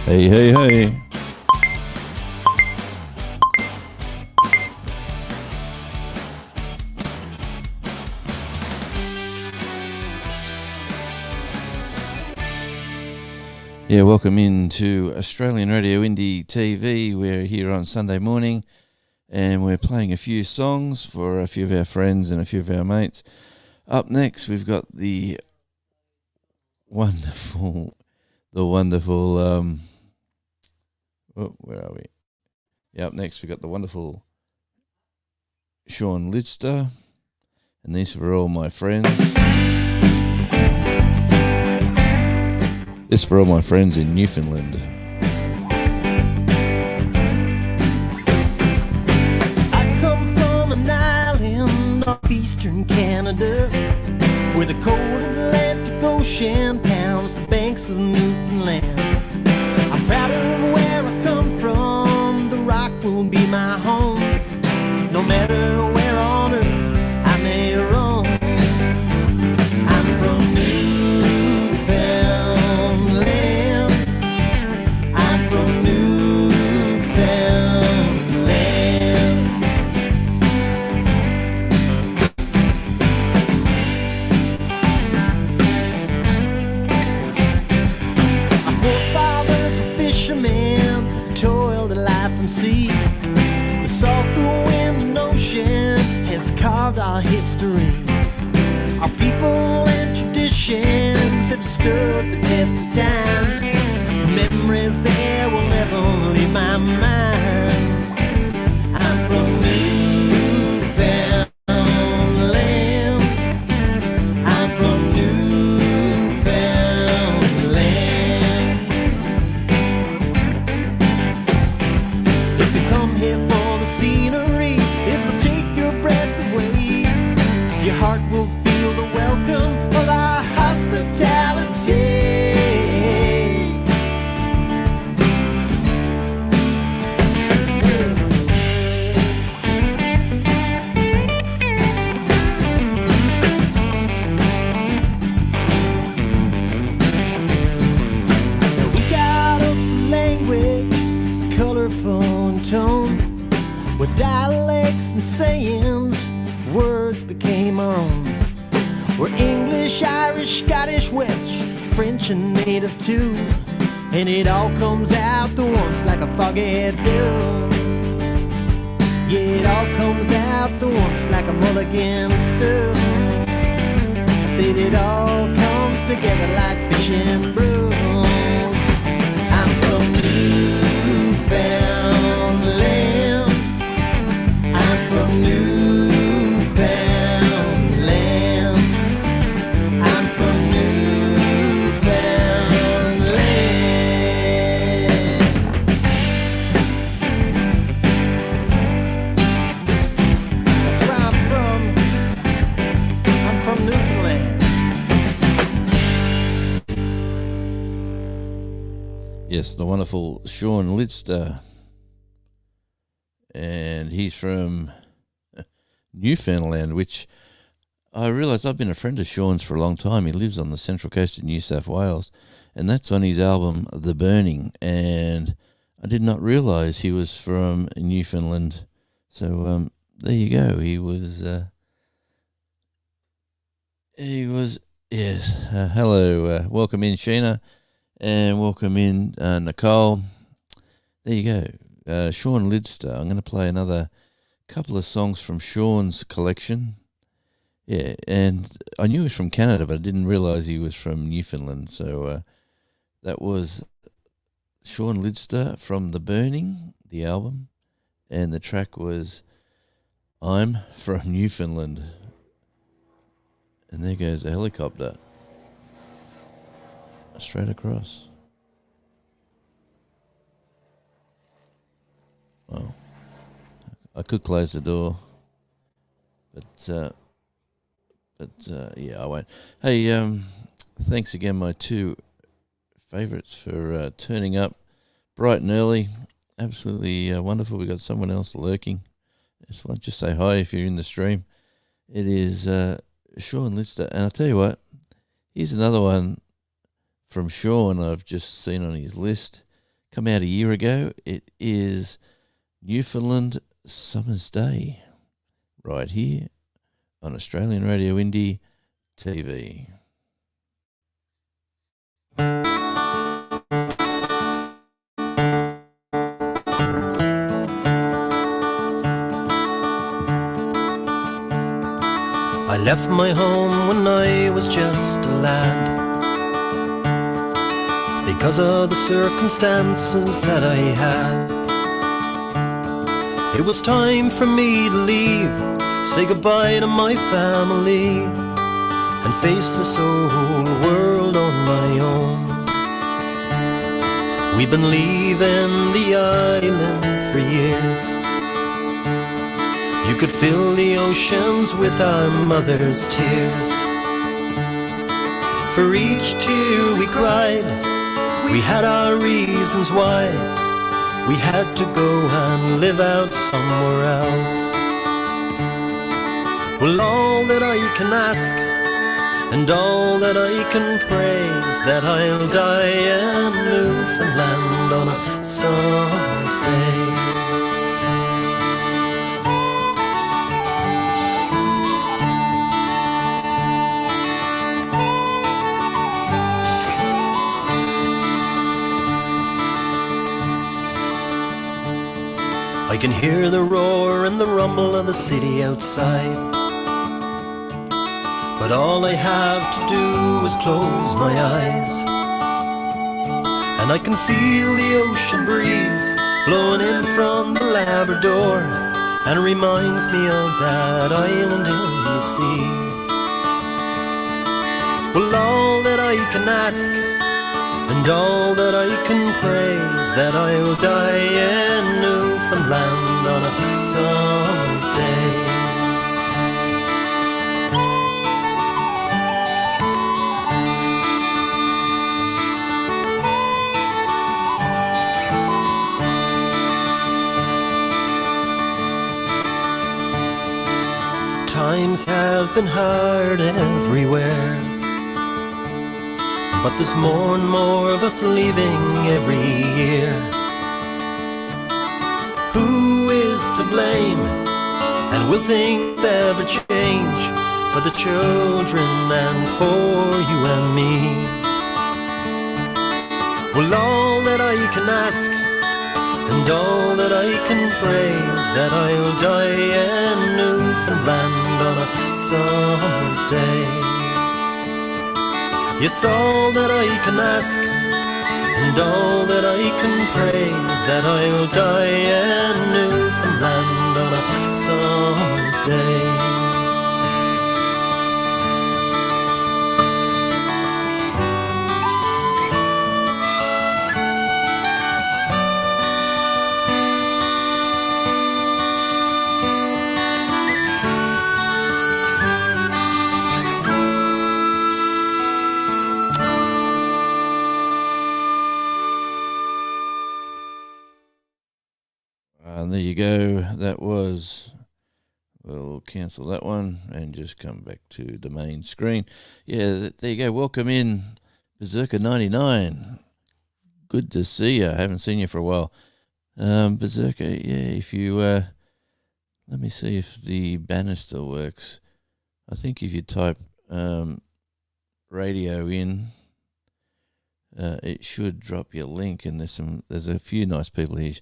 Hey, hey, hey. Yeah, welcome into Australian Radio Indie TV. We're here on Sunday morning and we're playing a few songs for a few of our friends and a few of our mates. Up next, we've got the wonderful, where are we? Yeah, up next, we've got the wonderful Sean Lidster, and these are for all my friends. This for all my friends in Newfoundland. I come from an island off eastern Canada, where the cold Atlantic Ocean pounds the banks of Newfoundland. I'm proud of where I come from, the rock will be my home, no matter where on earth I may roam. I'm from Newfoundland, I'm from Newfoundland. Our forefathers were fishermen, toiled a life from sea. The salt, the wind, and ocean has carved our history. Our people and traditions have stood the test of time. Memories there will never leave my mind. I'm from Newfoundland, I'm from Newfoundland. If you come here for the scenery, it will take your breath away. Your heart will feel the welcome of our hospitality. We got us a language, colorful and tone, with dialects and sayings, words became our own. We're English, Irish, Scottish, Welsh, French and native too, and it all comes out the once like a foggy dew. Yeah, it all comes out the once like a mulligan stew. I said it all comes together like fish and brew. I'm from Newfoundland, I'm from Newfoundland, I'm from Newfoundland. That's where I'm from Newfoundland. Yes, the wonderful Sean Lidster. And he's from Newfoundland, which I realise I've been a friend of Sean's for a long time. He lives on the central coast of New South Wales, and that's on his album The Burning. And I did not realise he was from Newfoundland. So there you go. He was, yes. Hello, welcome in, Sheena, and welcome in, Nicole. There you go. Sean Lidster. I'm going to play another couple of songs from Sean's collection. Yeah, and I knew he was from Canada, but I didn't realise he was from Newfoundland. So that was Sean Lidster from The Burning, the album, and the track was I'm from Newfoundland. And there goes a helicopter straight across. Well, I could close the door, but yeah, I won't. Hey, thanks again, my two favourites, for turning up bright and early. Absolutely wonderful. We got someone else lurking. Just say hi if you're in the stream. It is Sean Lidster, and I'll tell you what. Here's another one from Sean I've just seen on his list. come out a year ago. It is Newfoundland Summer's Day, right here on Australian Radio Indie TV. I left my home when I was just a lad, because of the circumstances that I had. It was time for me to leave, say goodbye to my family, and face this old world on my own. We've been leaving the island for years. You could fill the oceans with our mother's tears. For each tear we cried, we had our reasons why we had to go and live out somewhere else. Well, all that I can ask and all that I can pray is that I'll die in Newfoundland on a summer's day. I can hear the roar and the rumble of the city outside, but all I have to do is close my eyes, and I can feel the ocean breeze blowing in from the Labrador, and it reminds me of that island in the sea. Well, all that I can ask and all that I can pray is that I'll die in Newfoundland on a summer's day. Times have been hard everywhere, but there's more and more of us leaving every year. Who is to blame? And will things ever change for the children and for you and me? Well, all that I can ask and all that I can pray is that I'll die in Newfoundland on a summer's day. Yes, all that I can ask and all that I can pray is that I'll die in Newfoundland on a summer's day. And there you go. That was, we'll cancel that one and just come back to the main screen. Yeah, there you go. Welcome in, Berserker 99. Good to see you. I haven't seen you for a while. Berserker, yeah, if you, let me see if the banner still works. I think if you type radio in, it should drop your link, and there's a few nice people here.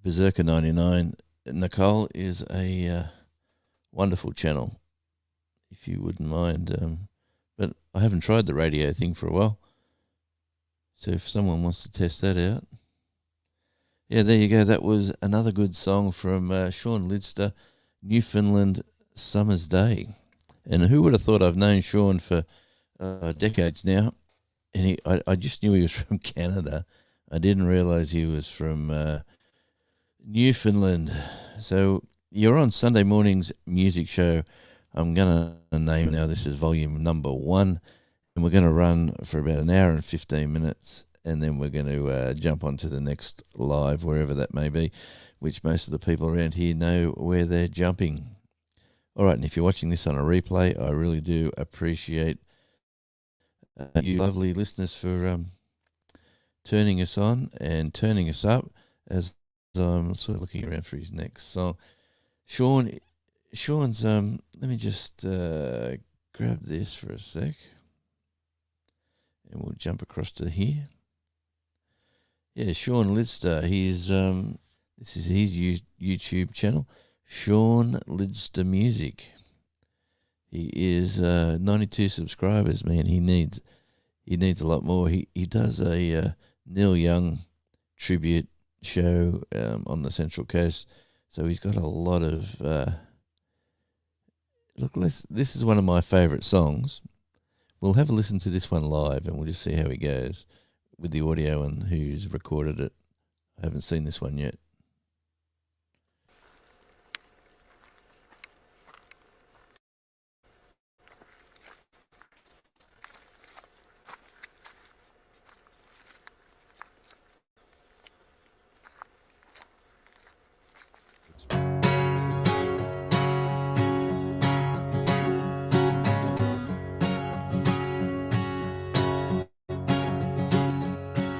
Berserker 99. Nicole is a wonderful channel, if you wouldn't mind. But I haven't tried the radio thing for a while. So if someone wants to test that out. Yeah, there you go. That was another good song from Sean Lidster, Newfoundland Summer's Day. And who would have thought? I've known Sean for decades now. And I just knew he was from Canada. I didn't realise he was from Newfoundland. So you're on Sunday morning's music show. I'm going to name now, this is volume number 1, and we're going to run for about an hour and 15 minutes, and then we're going to jump on to the next live, wherever that may be, which most of the people around here know where they're jumping. All right, and if you're watching this on a replay, I really do appreciate you lovely listeners for turning us on and turning us up as I'm sort of looking around for his next song. Sean's let me just grab this for a sec, and we'll jump across to here. Yeah, Sean Lidster. He's this is his YouTube channel, Sean Lidster Music. He is 92 subscribers. Man, he needs a lot more. He does a Neil Young tribute show on the Central Coast, so he's got a lot of. This is one of my favourite songs. We'll have a listen to this one live, and we'll just see how he goes with the audio and who's recorded it. I haven't seen this one yet.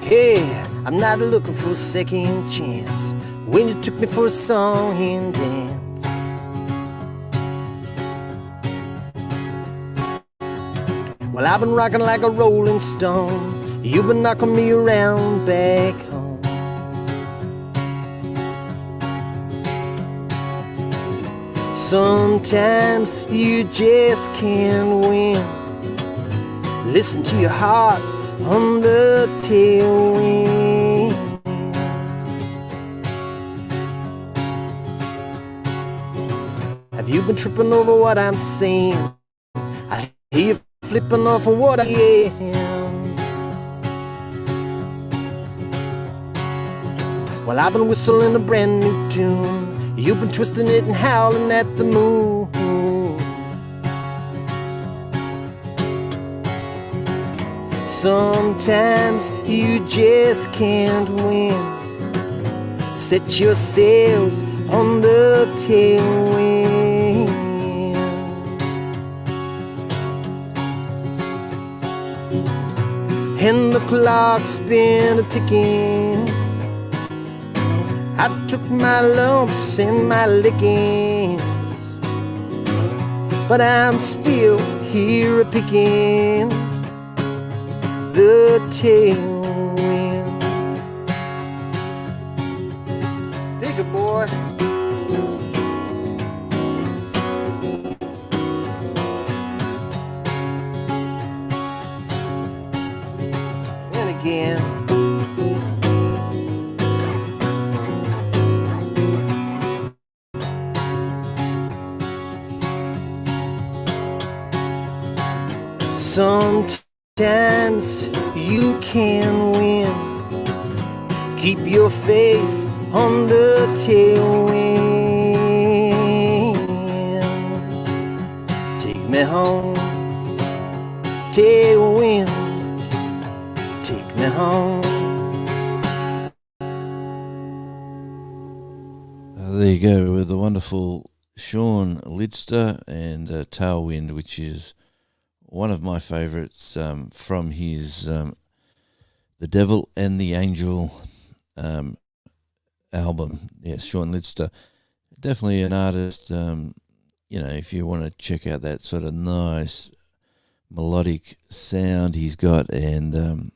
Hey, I'm not looking for a second chance when you took me for a song and dance. Well, I've been rocking like a rolling stone. You've been knocking me around back home. Sometimes you just can't win. Listen to your heart on the tailwind. Have you been tripping over what I'm saying? I hear you flipping off on what I am. Well, I've been whistling a brand new tune. You've been twisting it and howling at the moon. Sometimes you just can't win. Set your sails on the tailwind. And the clock's been a-ticking. I took my lumps and my lickings, but I'm still here a-picking the tailwind. Dig it, boy. And again. Sometimes you can win. Keep your faith on the tailwind. Take me home, tailwind. Take me home. There you go with the wonderful Sean Lidster and Tailwind, which is one of my favourites from his The Devil and the Angel album. Yes, Sean Lidster. Definitely an artist, if you want to check out that sort of nice melodic sound he's got, and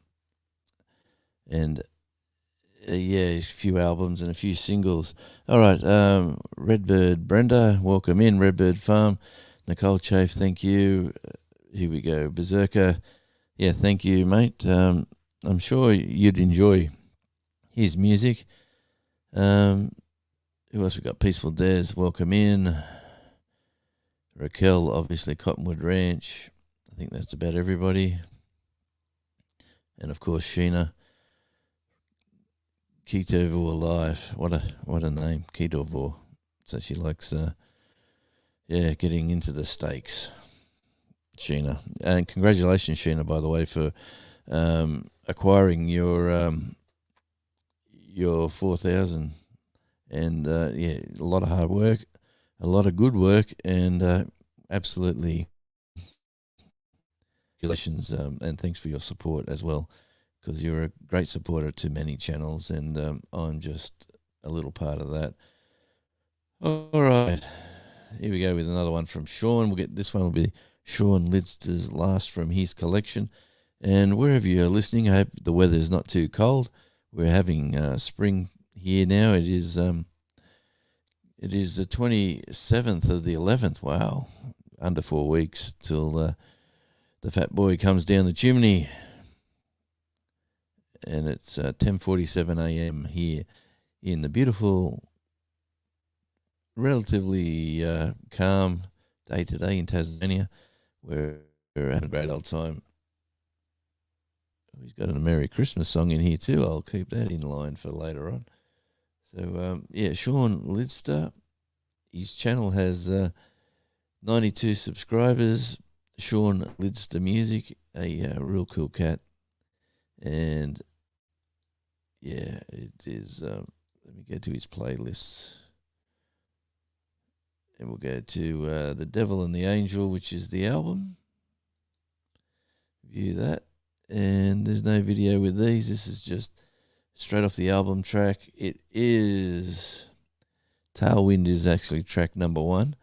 a few albums and a few singles. All right, Redbird Brenda, welcome in, Redbird Farm. Nicole Chafe, thank you. Here we go. Berserker, yeah, thank you, mate. I'm sure you'd enjoy his music. Who else we got? Peaceful Des, welcome in. Raquel, obviously, Cottonwood Ranch. I think that's about everybody. And of course, Sheena. Keto Vor Life. What a name, Keto Vor. So she likes, getting into the stakes. Sheena, and congratulations, Sheena, by the way, for acquiring your 4,000, and a lot of hard work, a lot of good work, and absolutely congratulations, and thanks for your support as well, because you're a great supporter to many channels, and I'm just a little part of that. All right, here we go with another one from Sean. This one will be Sean Lidster's last from his collection. And wherever you're listening, I hope the weather's not too cold. We're having spring here now. It is the 27th of the 11th. Wow, under 4 weeks till the fat boy comes down the chimney. And it's 10:47 a.m. here in the beautiful, relatively calm day today in Tasmania. We're having a great old time. He's got a Merry Christmas song in here too. I'll keep that in line for later on. So, Sean Lidster, his channel has 92 subscribers. Sean Lidster Music, a real cool cat. And, yeah, it is... let me go to his playlists. And we'll go to The Devil and the Angel, which is the album. View that. And there's no video with these. This is just straight off the album track. It is... Tailwind is actually track number 1.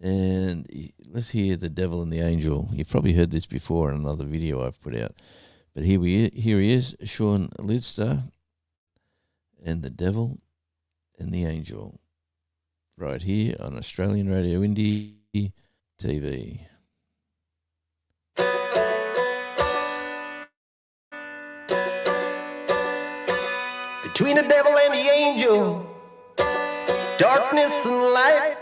And let's hear The Devil and the Angel. You've probably heard this before in another video I've put out. But here he is, Sean Lidster and The Devil and the Angel. Right here on Australian Radio Indie TV. Between the devil and the angel, darkness and light,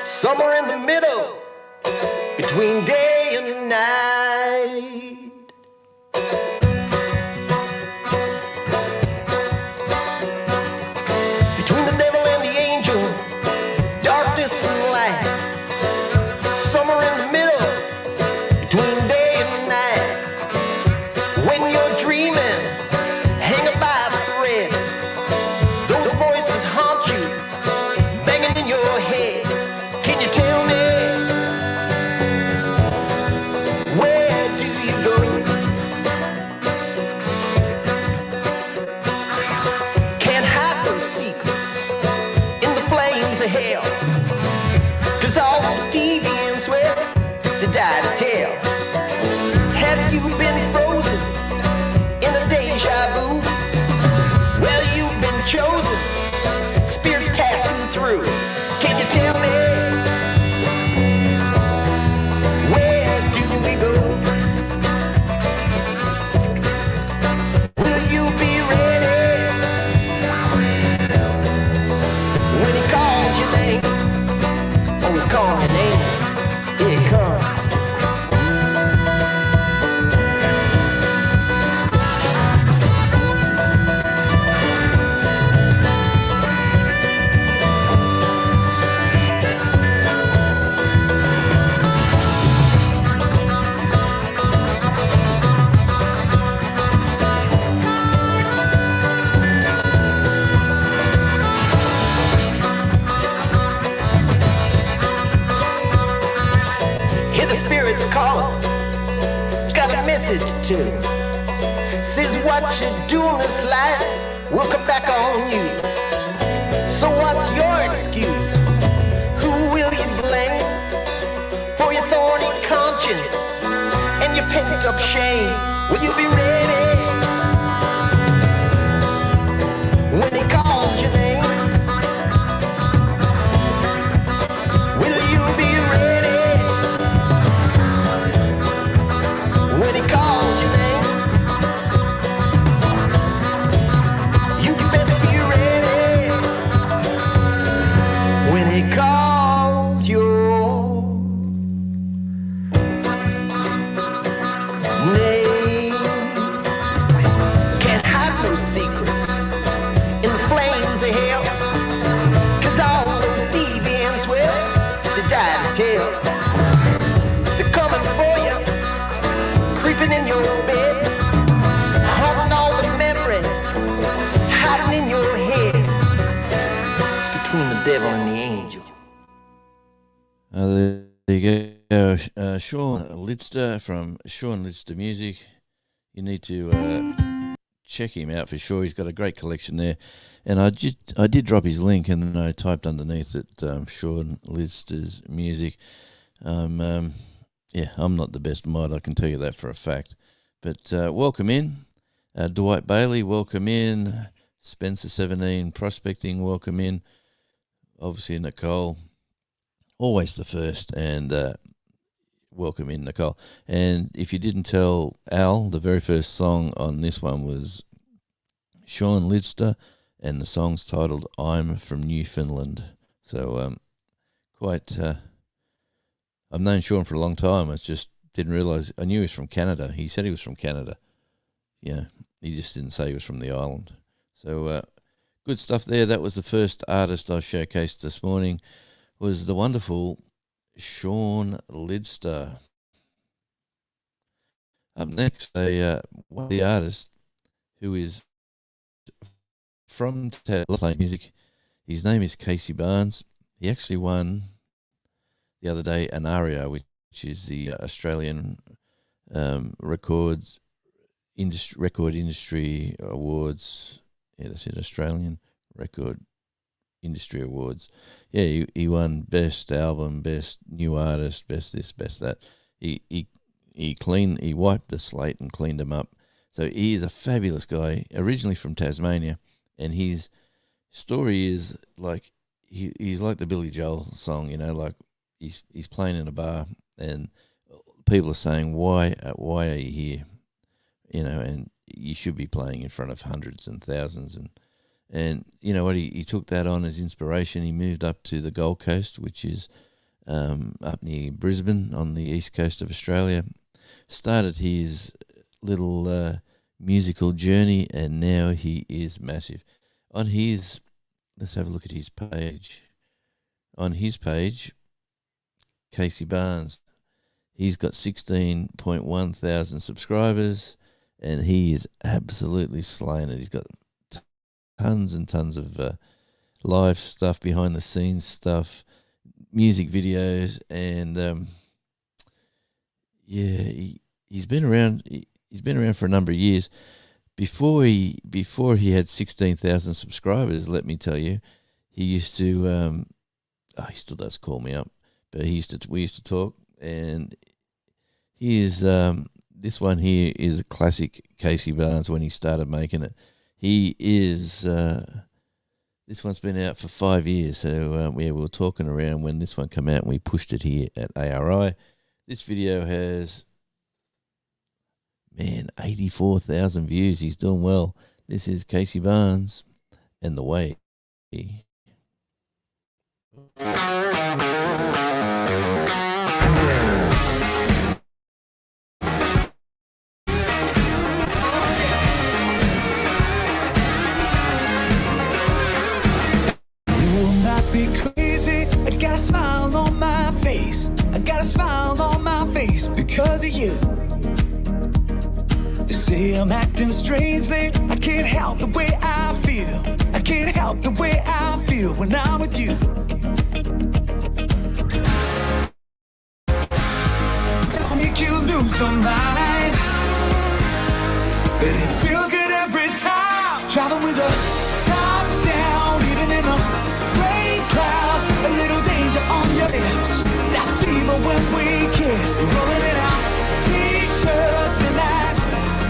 somewhere in the middle, between day and night. Between the devil and the angel, darkness and light, somewhere in the middle, between day and night. When you're dreaming, hang by a thread, those voices haunt you, banging in your head. Can you tell me, where do you go? Can't hide those secrets in the flames of hell, 'cause all those deviants, well, they die to tell. Have you been frozen in a deja vu? Well, you've been chosen, spirits passing through. Can you tell me, where do we go? Will you be ready when he calls your name? Oh, he's calling your name. Here it comes. Hear the spirits calling. It's got a message too. Says what you do in this life will come back on you. So what's your excuse? Who will you blame for your thorny conscience and your pent up shame? Will you be ready when he calls your name? Will you be ready when he calls your name? You best be ready when he calls your name. Can't hide no secrets in the flames of hell, 'cause all those deviants, well, they die to tell. They're coming for you, creeping in your bed, haunting all the memories, hiding in your head. It's between the devil and the angel. There you go. Sean Lidster from Sean Lidster Music. you need to check him out for sure. He's got a great collection there. And I did drop his link, and then I typed underneath it Sean Lidster's music. I'm not the best mod, I can tell you that for a fact. But welcome in. Dwight Bailey, welcome in. Spencer17 Prospecting, welcome in. Obviously Nicole, always the first, and welcome in, Nicole. And if you didn't tell Al, the very first song on this one was Sean Lidster, and the song's titled I'm from Newfoundland. So I've known Sean for a long time. I just didn't realise. I knew he was from Canada. He said he was from Canada. Yeah, he just didn't say he was from the island. So good stuff there. That was the first artist I showcased this morning, was the wonderful Sean Lidster. Up next, one of the artists who is from playing music. His name is Casey Barnes. He actually won the other day an ARIA, which is the Australian Record Industry Awards. Yeah, that's it, Australian Record Industry Awards. Yeah, he won Best Album, Best New Artist, Best this, Best that. He wiped the slate and cleaned them up. So he is a fabulous guy, originally from Tasmania, and his story is like he's like the Billy Joel song, like he's playing in a bar and people are saying, why are you here? And you should be playing in front of hundreds and thousands. And you know what, he took that on as inspiration. He moved up to the Gold Coast, which is up near Brisbane on the east coast of Australia, started his little musical journey, and now he is massive. Let's have a look at his page. On his page, Casey Barnes, he's got 16.1 thousand subscribers, and he is absolutely slaying it. He's got tons and tons of live stuff, behind the scenes stuff, music videos, and he's been around. He's been around for a number of years. Before he had 16,000 subscribers, let me tell you, he used to. He still does call me up, but we used to talk, and he is this one here is a classic Casey Barnes when he started making it. He is this one's been out for 5 years, so we were talking around when this one came out, and we pushed it here at ARI. This video has 84,000 views. He's doing well. This is Casey Barnes and The Way. Because of you. They say I'm acting strangely. I can't help the way I feel. I can't help the way I feel when I'm with you. I'll make you lose your mind, but it feels good every time. Traveling with the top down, even in the rain clouds. A little danger on your lips. That fever when we kiss, rolling it out. T-shirts and that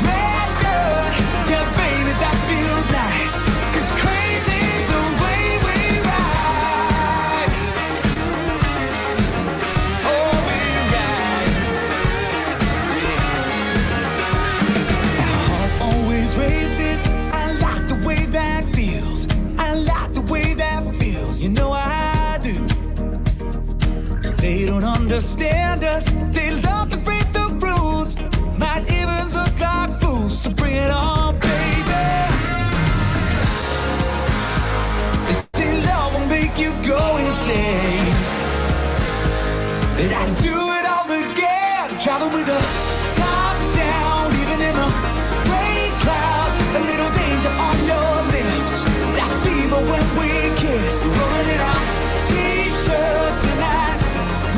red dirt. Yeah, baby, that feels nice. 'Cause crazy's the way we ride. Oh, we ride. Yeah. Our hearts always racing. I like the way that feels. I like the way that feels. You know I do. They don't understand us. They love to break the rules. Might even look like fools. So bring it on, baby. They say love will make you go insane, but I do it all again. Travel with the top down, even in the rain clouds. A little danger on your lips. That fever when we kiss. Rolling it out. T-shirts and that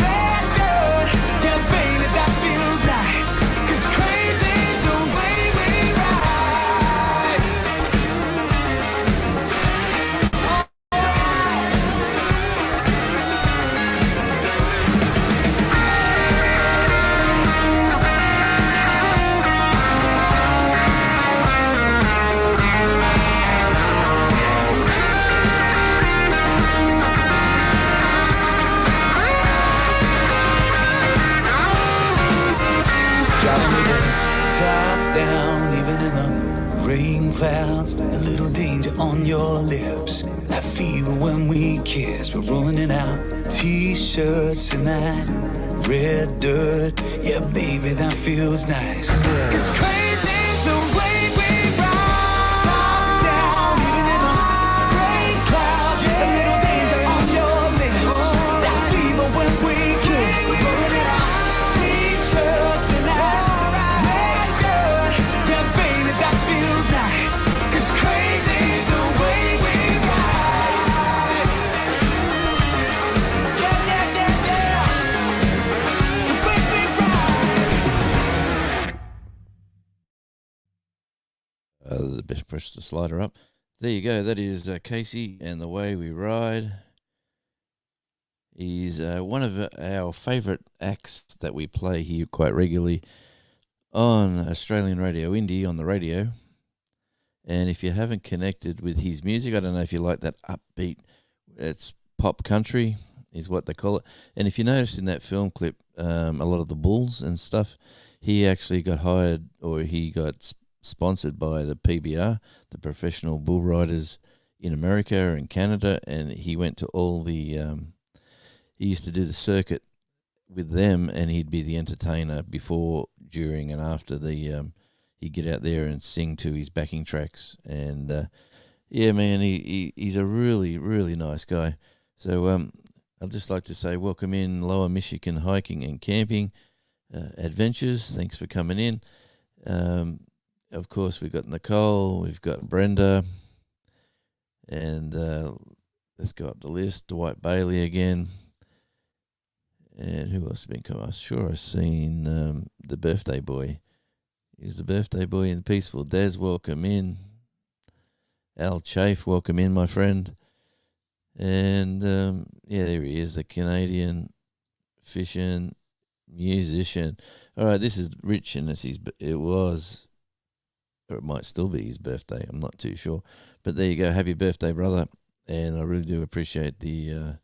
red dirt. Yeah, baby, that feels nice. 'Cause crazy's the way we hands, a little danger on your lips. That fever when we kiss, we're rolling it out. T-shirts in that red dirt. Yeah, baby, that feels nice. It's crazy the way we ride. Top down, even in the gray clouds. A little danger on your lips. That fever when we kiss, we're rolling it out. T-shirts in that red dirt. Yeah, baby, that feels nice. It's crazy the way we ride. Yeah, yeah, yeah, yeah. The way we ride. The best press the slider up. There you go. That is Casey and The Way We Ride. He's one of our favourite acts that we play here quite regularly on Australian Radio Indie on the radio. And if you haven't connected with his music, I don't know if you like that upbeat, it's pop country is what they call it. And if you noticed in that film clip, a lot of the bulls and stuff, he actually got hired, or he got sponsored by the PBR, the Professional Bull Riders in America and Canada, and he went to all the he used to do the circuit with them, and he'd be the entertainer before, during, and after the he'd get out there and sing to his backing tracks. And yeah, man, he's a really, really nice guy. So I'd just like to say welcome in Lower Michigan Hiking and Camping Adventures. Thanks for coming in. Of course, we've got Nicole, we've got Brenda, and let's go up the list. Dwight Bailey again. And who else has been coming? I'm sure I've seen the birthday boy. He's the birthday boy in Peaceful. Des, welcome in. Al Chafe, welcome in, my friend. And yeah, there he is, the Canadian fishing musician. All right, this is Rich, and it was, or it might still be his birthday. I'm not too sure. But there you go. Happy birthday, brother. And I really do appreciate the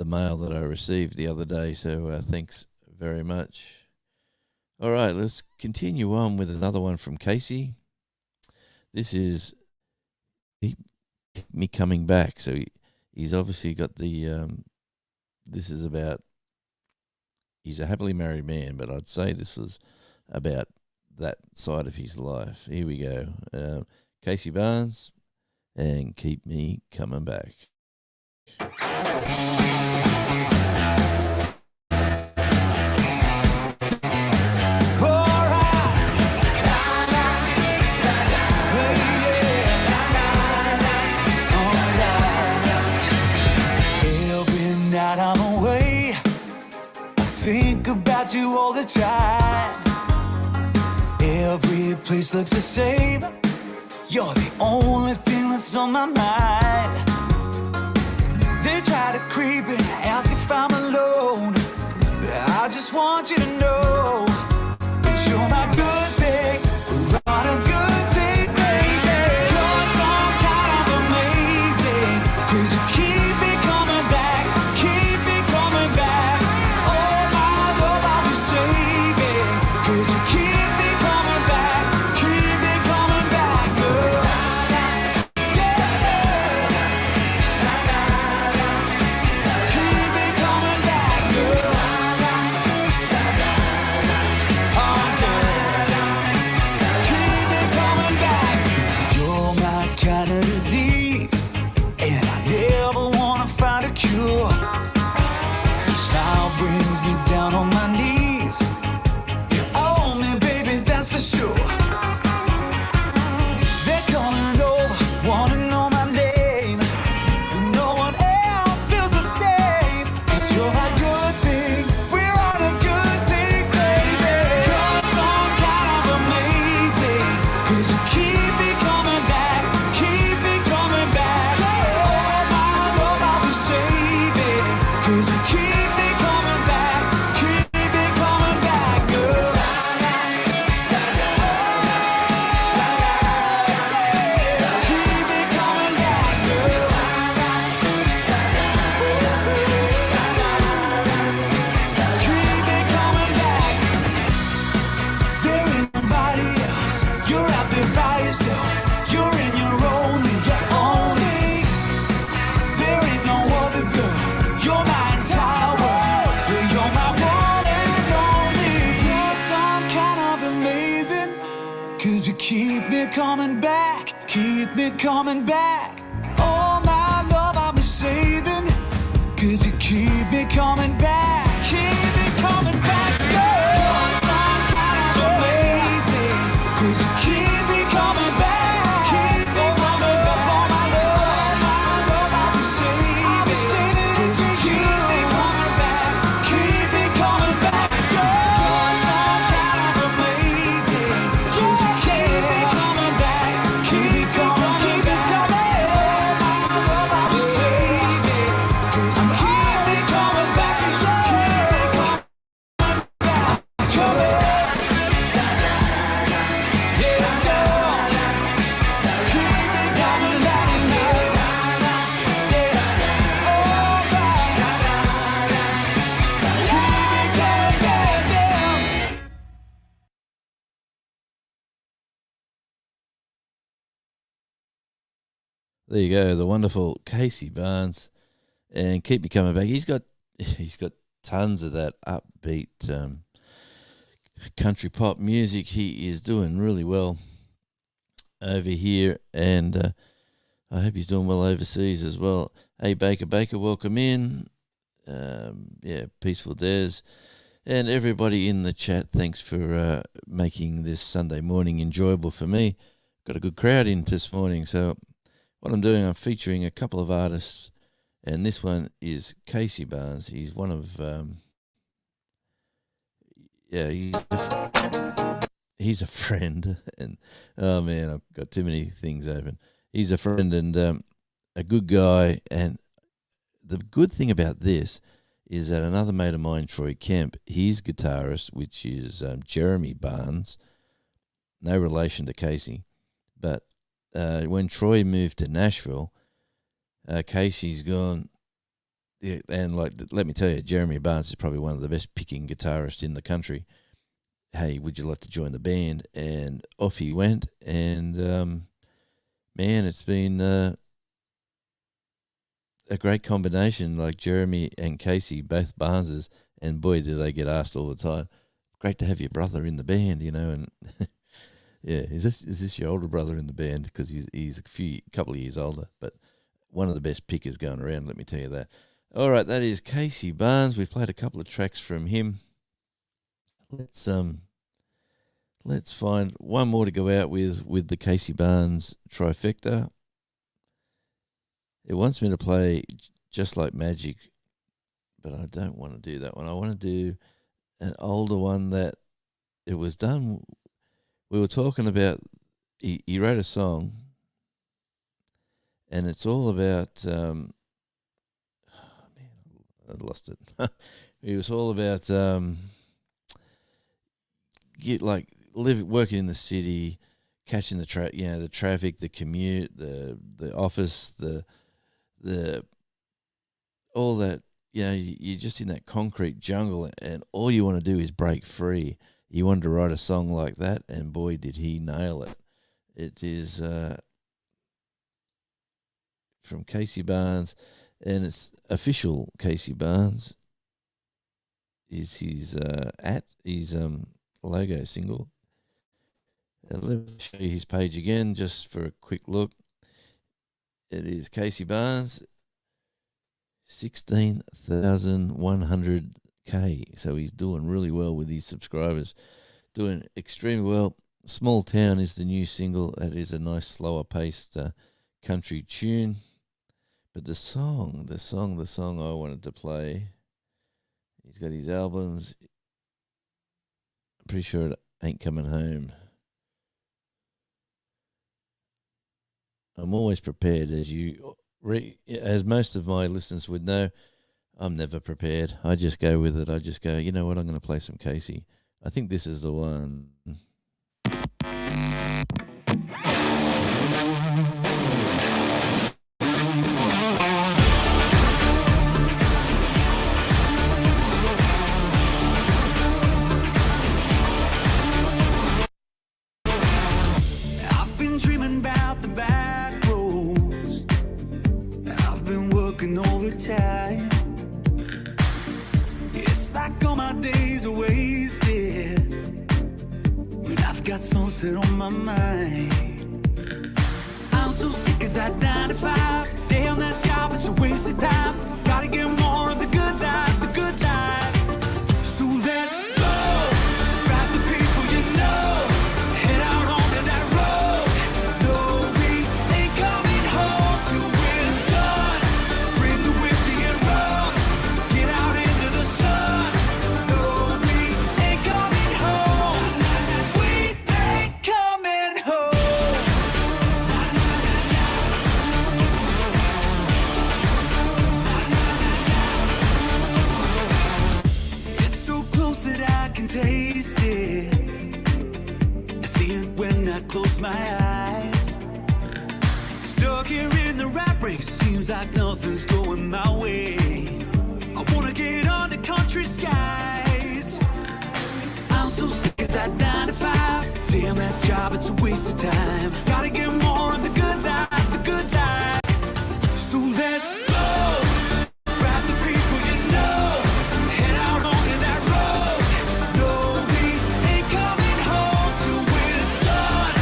mail that I received the other day. So thanks very much. All right, let's continue on with another one from Casey. This is Me Coming Back. So he's obviously got the, this is about, he's a happily married man, but I'd say this was about that side of his life. Here we go. Casey Barnes and Keep Me Coming Back. Think about you all the time. Every place looks the same. You're the only thing that's on my mind. They try to creep in, ask if I'm alone. I just want you to know that you're my good thing, not a good thing, baby. You're some kind of amazing, 'cause you keep me coming back, keep me coming back. All my love I'll be saving, 'cause you keep me coming back, keep me coming back, girl. Yeah, yeah. keep me coming back, keep me coming back. Oh my love, I've been saving, 'cause you keep me coming back, keep me coming back, girl. I'm kind of amazing, 'cause you keep me coming back, keep me coming back. Oh my love, I've been saving, 'cause you keep me coming back, keep me coming back, girl. I'm kind of amazing, 'cause you keep me coming back, keep me coming, keep me coming. Oh my love, I've been saving, 'cause you keep me coming back, keep me coming back, coming. Yeah, girl, keep me coming back, girl. Yeah, oh, keep me coming back, yeah. There you go, the wonderful Casey Barnes, and keep me coming back. He's got tons of that upbeat country pop music. He is doing really well over here, and I hope he's doing well overseas as well. Hey, Baker, welcome in. Yeah, Peaceful Des, and everybody in the chat. Thanks for making this Sunday morning enjoyable for me. Got a good crowd in this morning, so what I'm doing, I'm featuring a couple of artists, and this one is Casey Barnes. He's one of, he's a friend, and oh man, I've got too many things open. He's a friend and a good guy, and the good thing about this is that another mate of mine, Troy Kemp, his guitarist, which is Jeremy Barnes, no relation to Casey, but when Troy moved to Nashville, Casey's gone, yeah, and let me tell you, Jeremy Barnes is probably one of the best picking guitarists in the country. Hey, would you like to join the band? And off he went, and man, it's been a great combination. Like Jeremy and Casey, both Barneses, and boy, do they get asked all the time. Great to have your brother in the band, you know, and. Yeah, is this your older brother in the band? Because he's a couple of years older, but one of the best pickers going around. Let me tell you that. All right, that is Casey Barnes. We've played a couple of tracks from him. Let's find one more to go out with the Casey Barnes trifecta. It wants me to play Just Like Magic, but I don't want to do that one. I want to do an older one that it was done. We were talking about, he wrote a song, and it's all about, man, I lost it. It was all about working in the city, catching the traffic, the commute, the office, the all that. You know, you're just in that concrete jungle, and all you want to do is break free. He wanted to write a song like that, and boy, did he nail it. It is from Casey Barnes, and it's official Casey Barnes. Is his logo single. Let me show you his page again, just for a quick look. It is Casey Barnes, 16,100. So he's doing really well with his subscribers, doing extremely well. Small Town is the new single. That is a nice slower paced country tune. But the song I wanted to play, he's got his albums. I'm pretty sure it ain't coming home. I'm always prepared, as most of my listeners would know. I'm never prepared. I just go with it. I just go, you know what, I'm going to play some Casey. I think this is the one. I've been dreaming about the back roads. I've been working overtime. It's like all my days are wasted when I've got sunset on my mind. I'm so sick of that 9 to 5. Day on that job, it's a waste of time. Gotta get more of the good life, the good life. So let's go. Grab the people you know. Head out onto that road. No, we ain't coming home till we're done. Bring the whiskey and rum. Get out into the sun. No, we ain't coming home. We ain't coming home. It's so close that I can taste it. I see it when I close my eyes. Stuck here in the rat race, seems like nothing's going my way. I wanna get on the country skies. I'm so sick of that 9 to 5. Damn that job, it's a waste of time. Gotta get more of the good life, the good life. So let's go. Grab the people you know. Head out onto that road. No, we ain't coming home till we're done.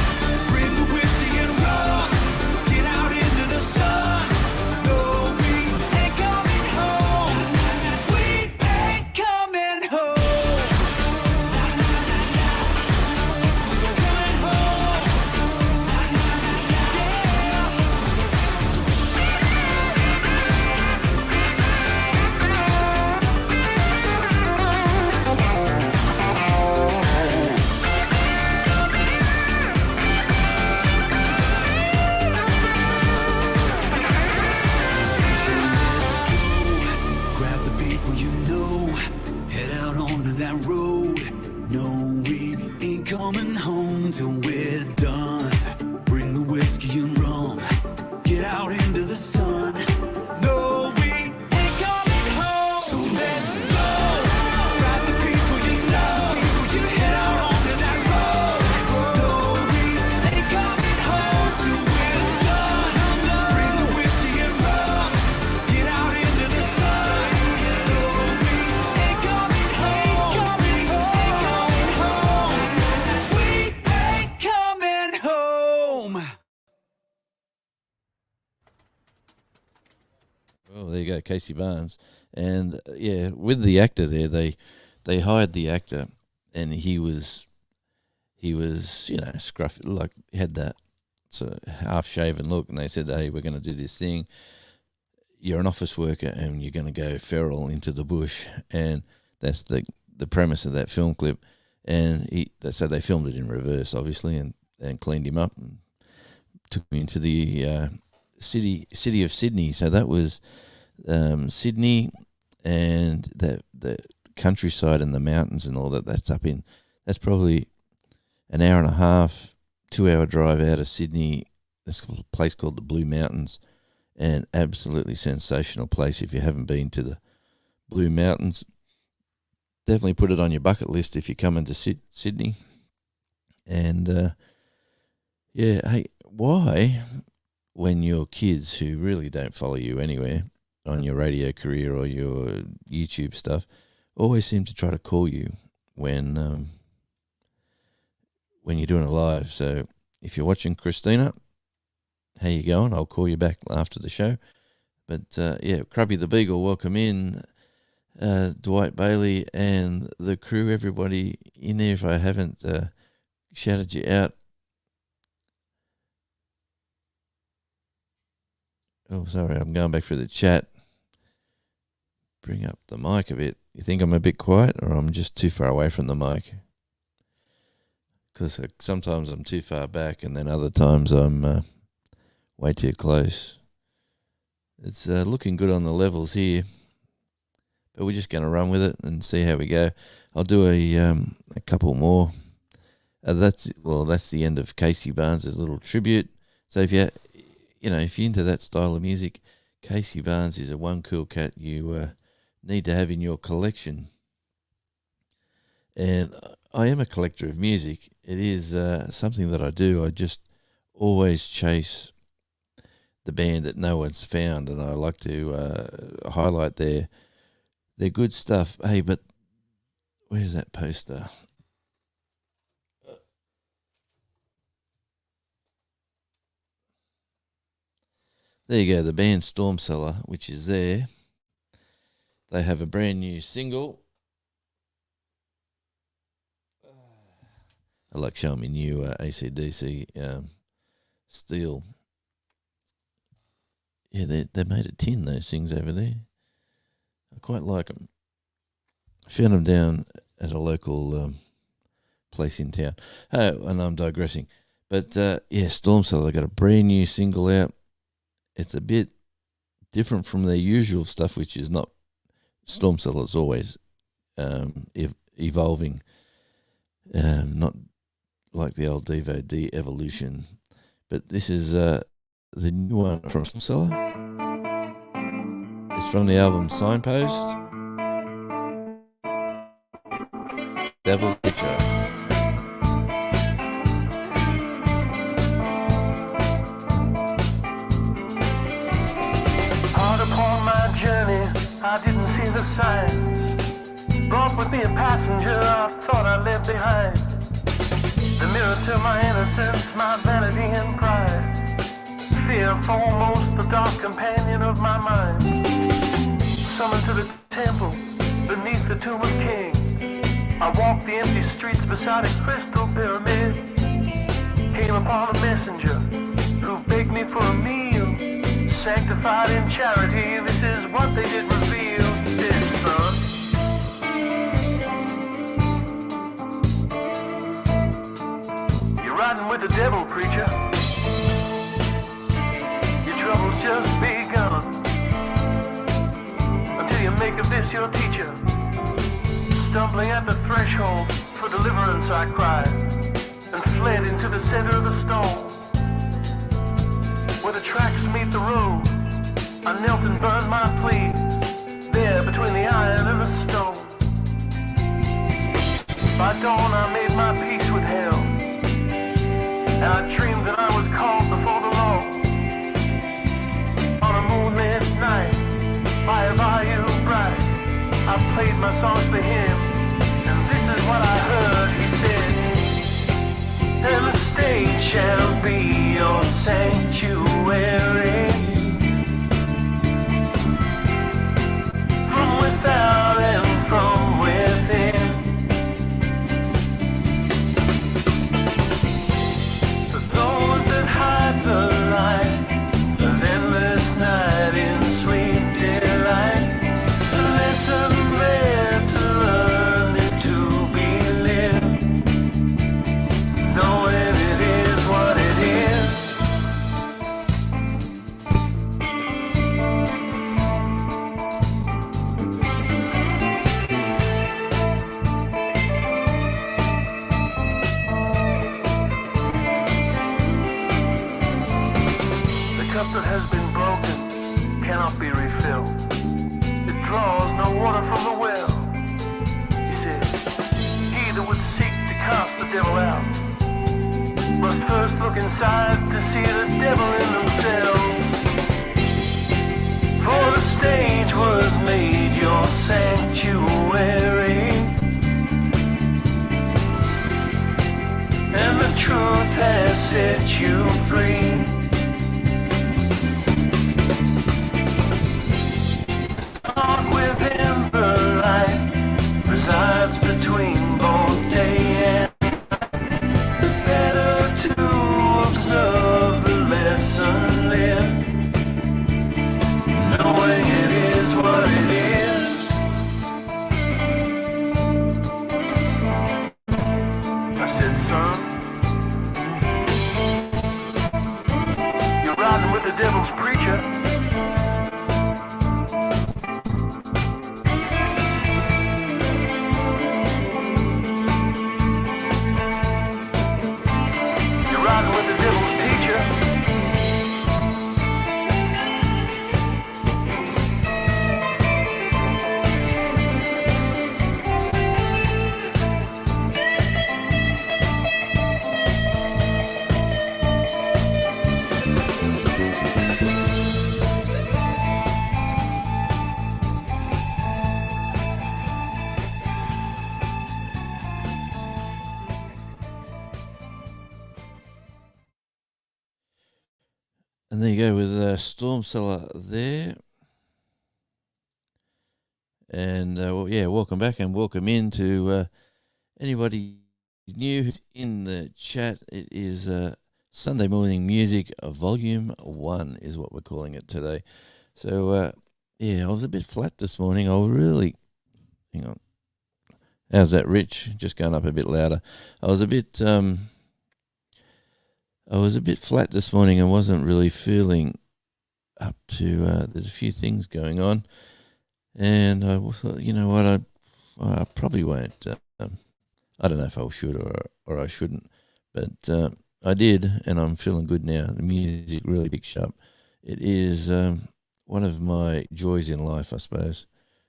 Bring the whiskey and rum. Get out into the sun. No, we ain't coming home. We ain't coming home. Coming home. Grab the people you know, head out onto that road. No, we ain't coming home till we're done. Bring the whiskey and rum, get out into the sun. No, we ain't coming home. So let's go. Grab the people you know, you head out onto that road. No, we ain't coming home till we're done. Bring the whiskey and rum, get out into the sun. No, we ain't coming home. Ain't coming home. We ain't coming home. Well, there you go, Casey Barnes. And yeah, with the actor there, they hired the actor, and he was scruffy, like had that sort of half shaven look, and they said, "Hey, we're going to do this thing. You're an office worker, and you're going to go feral into the bush," and that's the premise of that film clip. And so they filmed it in reverse, obviously, and cleaned him up and took him into the city of Sydney. So that was Sydney, and the countryside and the mountains and all that. That's probably an hour and a half, 2-hour drive out of Sydney. There's a place called the Blue Mountains, and absolutely sensational place. If you haven't been to the Blue Mountains, definitely put it on your bucket list if you come into Sydney. And hey, why, when your kids who really don't follow you anywhere on your radio career or your YouTube stuff, always seem to try to call you when you're doing a live? So if you're watching, Christina, how you going? I'll call you back after the show. But yeah, Krubby the Beagle, welcome in. Dwight Bailey and the crew, everybody in there. If I haven't shouted you out, oh, sorry, I'm going back through the chat. Bring up the mic a bit. You think I'm a bit quiet, or I'm just too far away from the mic? Because sometimes I'm too far back, and then other times I'm way too close. It's looking good on the levels here, but we're just going to run with it and see how we go. I'll do a couple more. That's the end of Casey Barnes' little tribute. So if you're into that style of music, Casey Barnes is a one cool cat you need to have in your collection. And I am a collector of music. It is something that I do. I just always chase the band that no one's found, and I like to highlight their good stuff. Hey, but where's that poster? There you go, the band Storm Cellar, which is there. They have a brand new single. I like showing me new AC/DC steel. Yeah, they made a tin, those things over there. I quite like them. I found them down at a local place in town. Oh, and I'm digressing. But, yeah, Storm Cellar, they got a brand new single out. It's a bit different from their usual stuff, which is not Storm Cellar is always evolving, not like the old Devo De-Evolution. But this is the new one from Storm Cellar. It's from the album Signpost. Devil's Picture. I didn't see the signs. Brought with me a passenger I thought I left behind. The mirror to my innocence, my vanity and pride. Fear foremost, the dark companion of my mind. Summoned to the temple, beneath the tomb of kings. I walked the empty streets beside a crystal pyramid. Came upon a messenger who begged me for a meal. Sanctified in charity, this is what they did reveal. This, son. You're riding with the devil, preacher. Your trouble's just begun. Until you make of this your teacher. Stumbling at the threshold for deliverance, I cried, and fled into the center of the stone. Where the tracks meet the road, I knelt and burned my pleas, there between the iron and the stone. By dawn I made my peace with hell, and I dreamed that I was called before the law. On a moonlit night, by a bayou bright, I played my songs for him, and this is what I heard. He said, and the stage shall be your sanctuary. From without and from within. For those that hide the light of endless night in sweet delight, a lesson there to learn is to be lived, knowing it is what it is. The cup that has been broken cannot be refilled. It draws no water from the well. He said, he that would seek to cast the devil out must first look inside to see the devil in themselves. For the stage was made your sanctuary, and the truth has set you free. Dark within the light resides between both day and better to observe the lesson lived, knowing it is what it is. I said, son, you go with Storm Cellar there. And welcome back and welcome in to anybody new in the chat. It is Sunday Morning Music Volume 1 is what we're calling it today. So, I was a bit flat this morning. Hang on. How's that, Rich? Just going up a bit louder. I was a bit flat this morning and wasn't really feeling up to, there's a few things going on. And I thought, you know what, I probably won't. I don't know if I should or I shouldn't, but I did, and I'm feeling good now. The music really picks up. It is one of my joys in life, I suppose,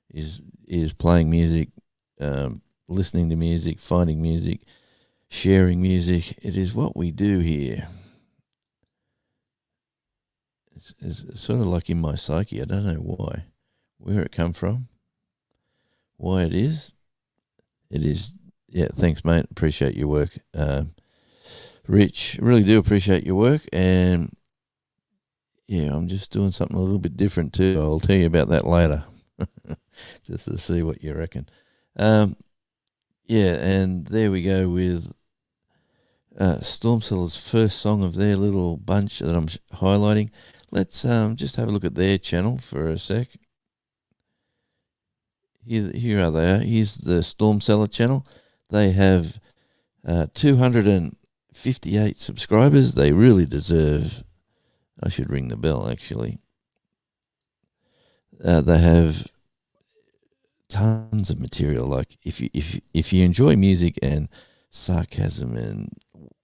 is playing music, listening to music, finding music, sharing music. It is what we do here. It's sort of like in my psyche. I don't know why. Where it come from, why it is. Yeah, thanks, mate. Appreciate your work. Rich, really do appreciate your work. And, I'm just doing something a little bit different too. I'll tell you about that later, just to see what you reckon. And there we go with Storm Cellar's first song of their little bunch that I'm highlighting. Let's just have a look at their channel for a sec. Here are they. Here's the Storm Cellar channel. They have 258 subscribers. They really deserve. I should ring the bell, actually. They have tons of material. Like if you enjoy music and sarcasm and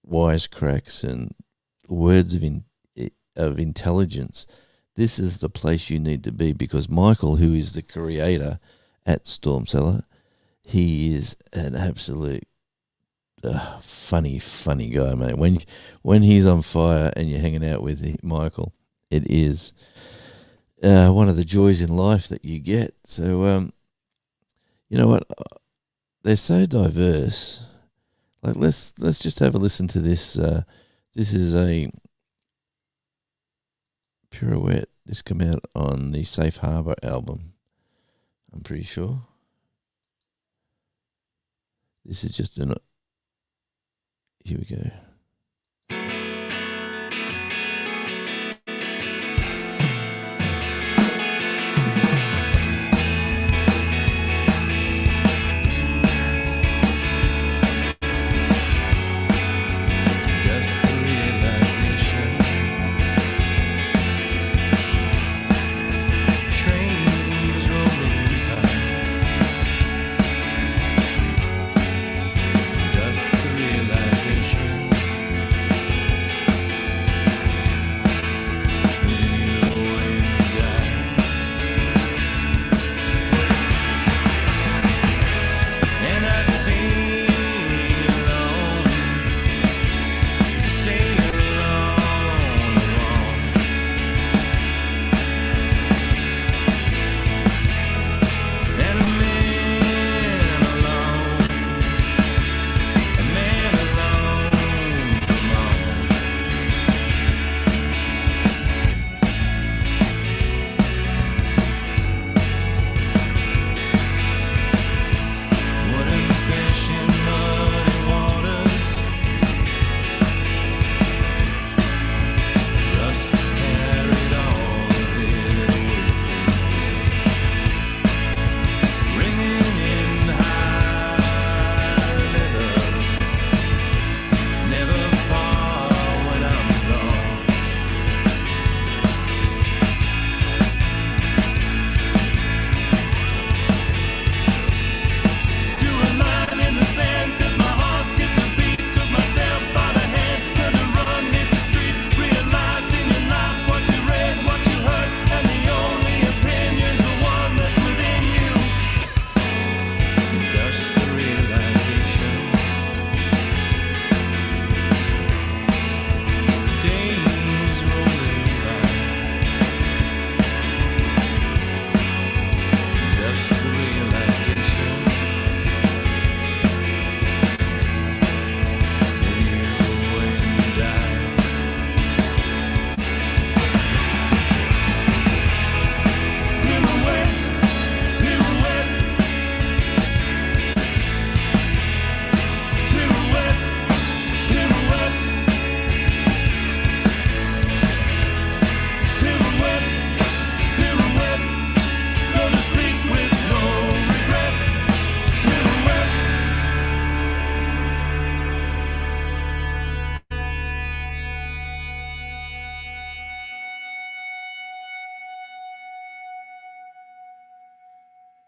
wisecracks and words of intelligence, this is the place you need to be, because Michael, who is the creator at Storm Cellar, he is an absolute funny guy, mate. When he's on fire and you're hanging out with Michael, it is one of the joys in life that you get. So, you know what? They're so diverse. Like, let's just have a listen to this. This is a Pirouette. This came out on the Safe Harbor album, I'm pretty sure. This is just here we go. Just the realization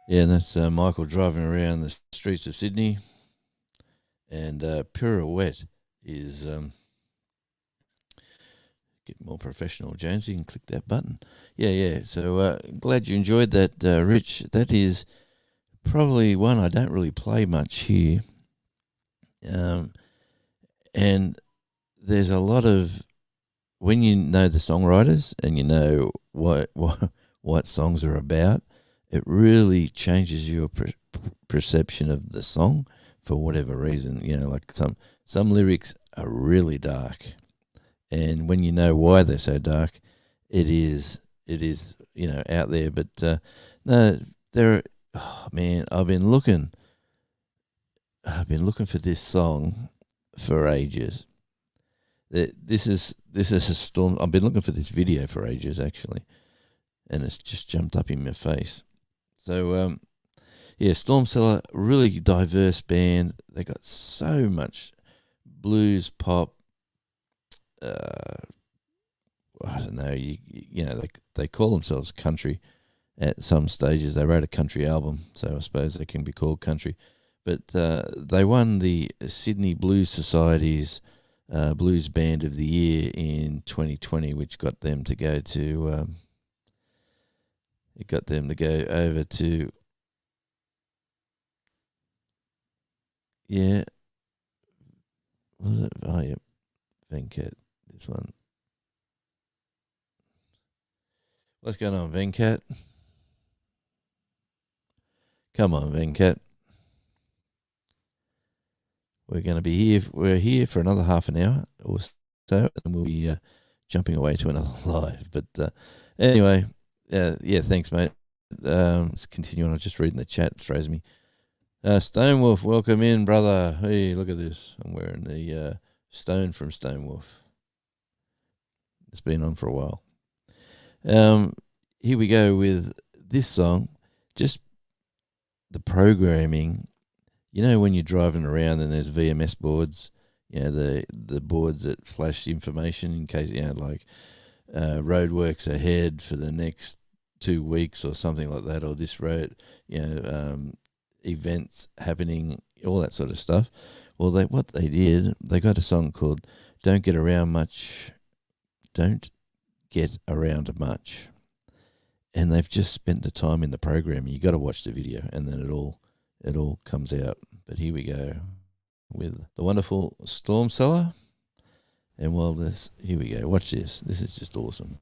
Yeah, and that's Michael driving around the streets of Sydney. And Pirouette is get more professional, Jonesy, and click that button. Yeah. So glad you enjoyed that, Rich. That is probably one I don't really play much here. And there's a lot of, when you know the songwriters and you know what songs are about, it really changes your perception of the song for whatever reason. You know, like some lyrics are really dark, and when you know why they're so dark, it is out there. But no, there. Oh man, I've been looking for this song for ages. This is a storm. I've been looking for this video for ages, actually, and it's just jumped up in my face. So, Storm Cellar, really diverse band. They got so much blues, pop. I don't know. You know, they call themselves country at some stages. They wrote a country album, so I suppose they can be called country. But they won the Sydney Blues Society's Blues Band of the Year in 2020, which got them to go to. It got them to go over to. Yeah. Was it? Oh, yeah. Venkat. This one. What's going on, Venkat? Come on, Venkat. We're going to be here. We're here for another half an hour or so, and we'll be jumping away to another live. But anyway, thanks, mate. Let's continue on. I'm just reading the chat. It throws me. Stonewolf, welcome in, brother. Hey, look at this. I'm wearing the Stone from Stonewolf. It's been on for a while. Here we go with this song. Just the programming. You know, when you're driving around and there's VMS boards, you know, the boards that flash information in case, you know, like roadworks ahead for the next 2 weeks or something like that, or this road, you know, events happening, all that sort of stuff. Well, what they did, they got a song called Don't Get Around Much. And they've just spent the time in the program. You got to watch the video, and then it all comes out. But here we go with the wonderful Storm Cellar. And here we go. Watch this. This is just awesome.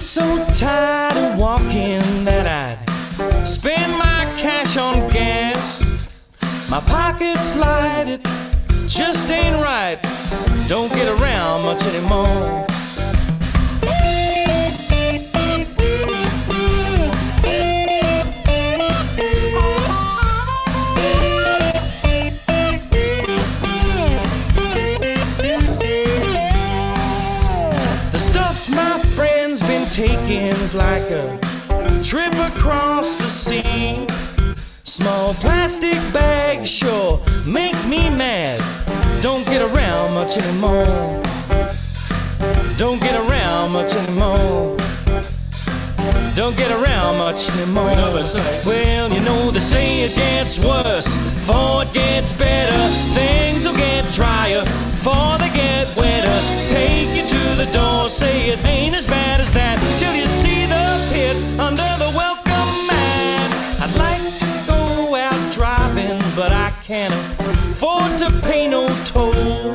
So tired of walking that I'd spend my cash on gas. My pockets light, it just ain't right. Don't get around much anymore. The stuff my friends been taking's like a trip across the sea. Small plastic bags sure make me mad. Don't get around much anymore. Don't get around much anymore. Don't get around much anymore. Well, you know they say it gets worse before it gets better. Things will get drier before they get wetter. Take you to the door, say it ain't as bad as that, till you see the pit under the welcome mat. I'd like to go out driving, but I can't afford to pay no toll.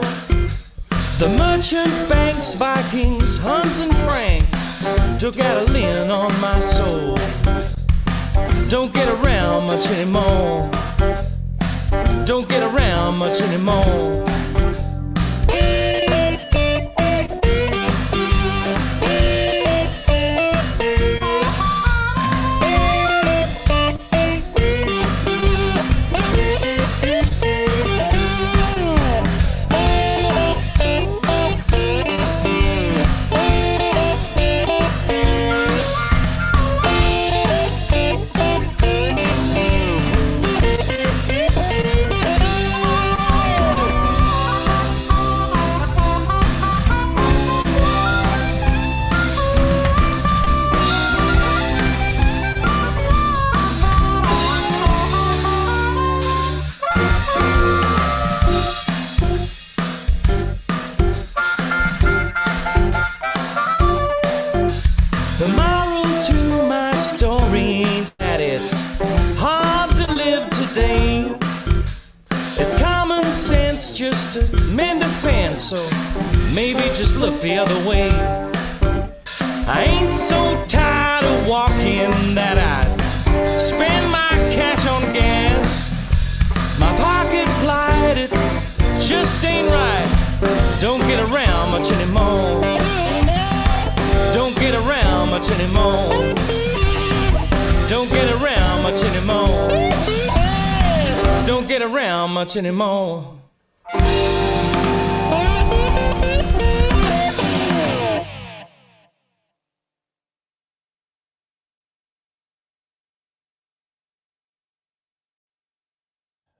The merchant banks, Vikings, Huns and Franks took out a lien on my soul. Don't get around much anymore. Don't get around much anymore. The moral to my story ain't that it's hard to live today. It's common sense just to mend a fence, so maybe just look the other way. I ain't so tired of walking that I spend my cash on gas. My pocket's light, it just ain't right. Don't get around much anymore. Don't get around much anymore. Don't get around much anymore. Don't get around much anymore.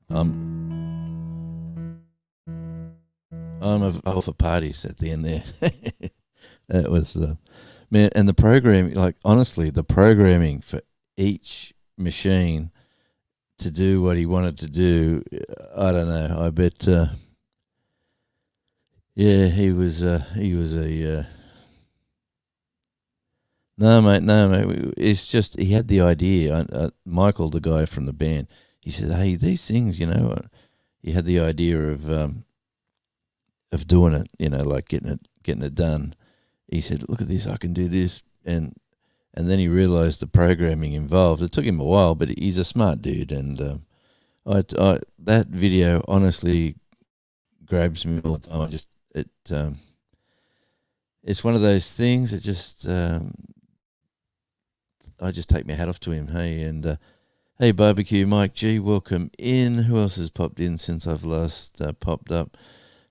I'm available for parties at the end there. That was man, and the programming, like honestly, the programming for each machine to do what he wanted to do, I don't know. I bet, yeah, he was a. No, mate. It's just he had the idea. Michael, the guy from the band, he said, "Hey, these things, you know." He had the idea of doing it, you know, like getting it done. He said, "Look at this, I can do this," and then he realised the programming involved. It took him a while, but he's a smart dude, and that video honestly grabs me all the time. It's one of those things that just I just take my hat off to him. Hey, and hey, Barbecue Mike G, welcome in. Who else has popped in since I've last popped up?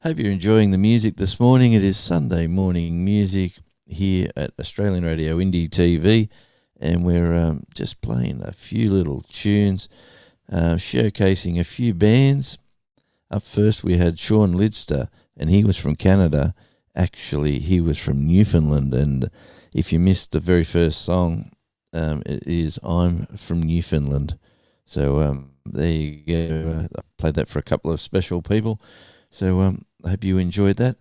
Hope you're enjoying the music this morning. It is Sunday morning music here at Australian Radio Indie TV, and we're just playing a few little tunes, showcasing a few bands. Up first, we had Sean Lidster, and he was from Canada. Actually, he was from Newfoundland, and if you missed the very first song, it is I'm from Newfoundland. So there you go. I played that for a couple of special people. So I hope you enjoyed that.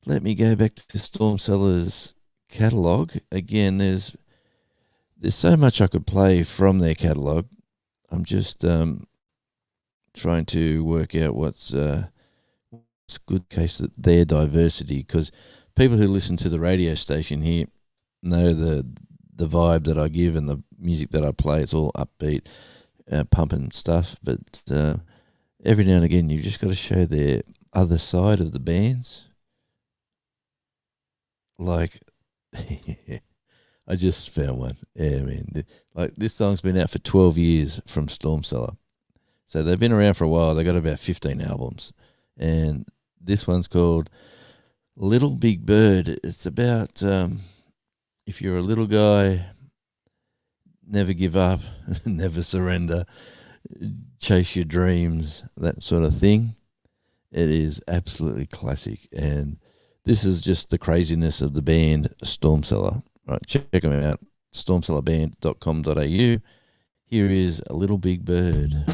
Let me go back to Storm Cellar's catalogue. Again, there's so much I could play from their catalogue. I'm just trying to work out what's good case of their diversity, because people who listen to the radio station here know the vibe that I give and the music that I play. It's all upbeat, pumping stuff, but every now and again you've just got to show their other side of the bands. Like I just found one. Yeah, man. Like this song's been out for 12 years from Storm Cellar. So they've been around for a while. They got about 15 albums. And this one's called Little Big Bird. It's about if you're a little guy, never give up, never surrender, chase your dreams, that sort of thing. It is absolutely classic, and this is just the craziness of the band Storm Cellar. Right, check them out, stormcellarband.com.au. Here is A Little Big Bird.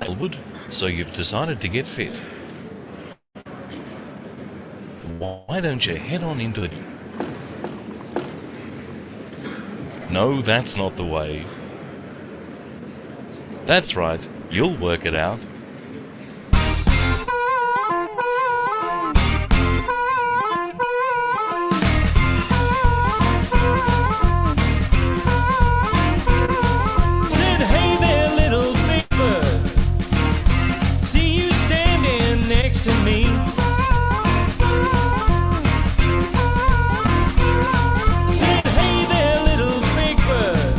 Elwood, so you've decided to get fit. Why don't you head on into the... No, that's not the way. That's right, you'll work it out. Said, hey there, little big bird. See you standing next to me. Said, hey there, little big bird.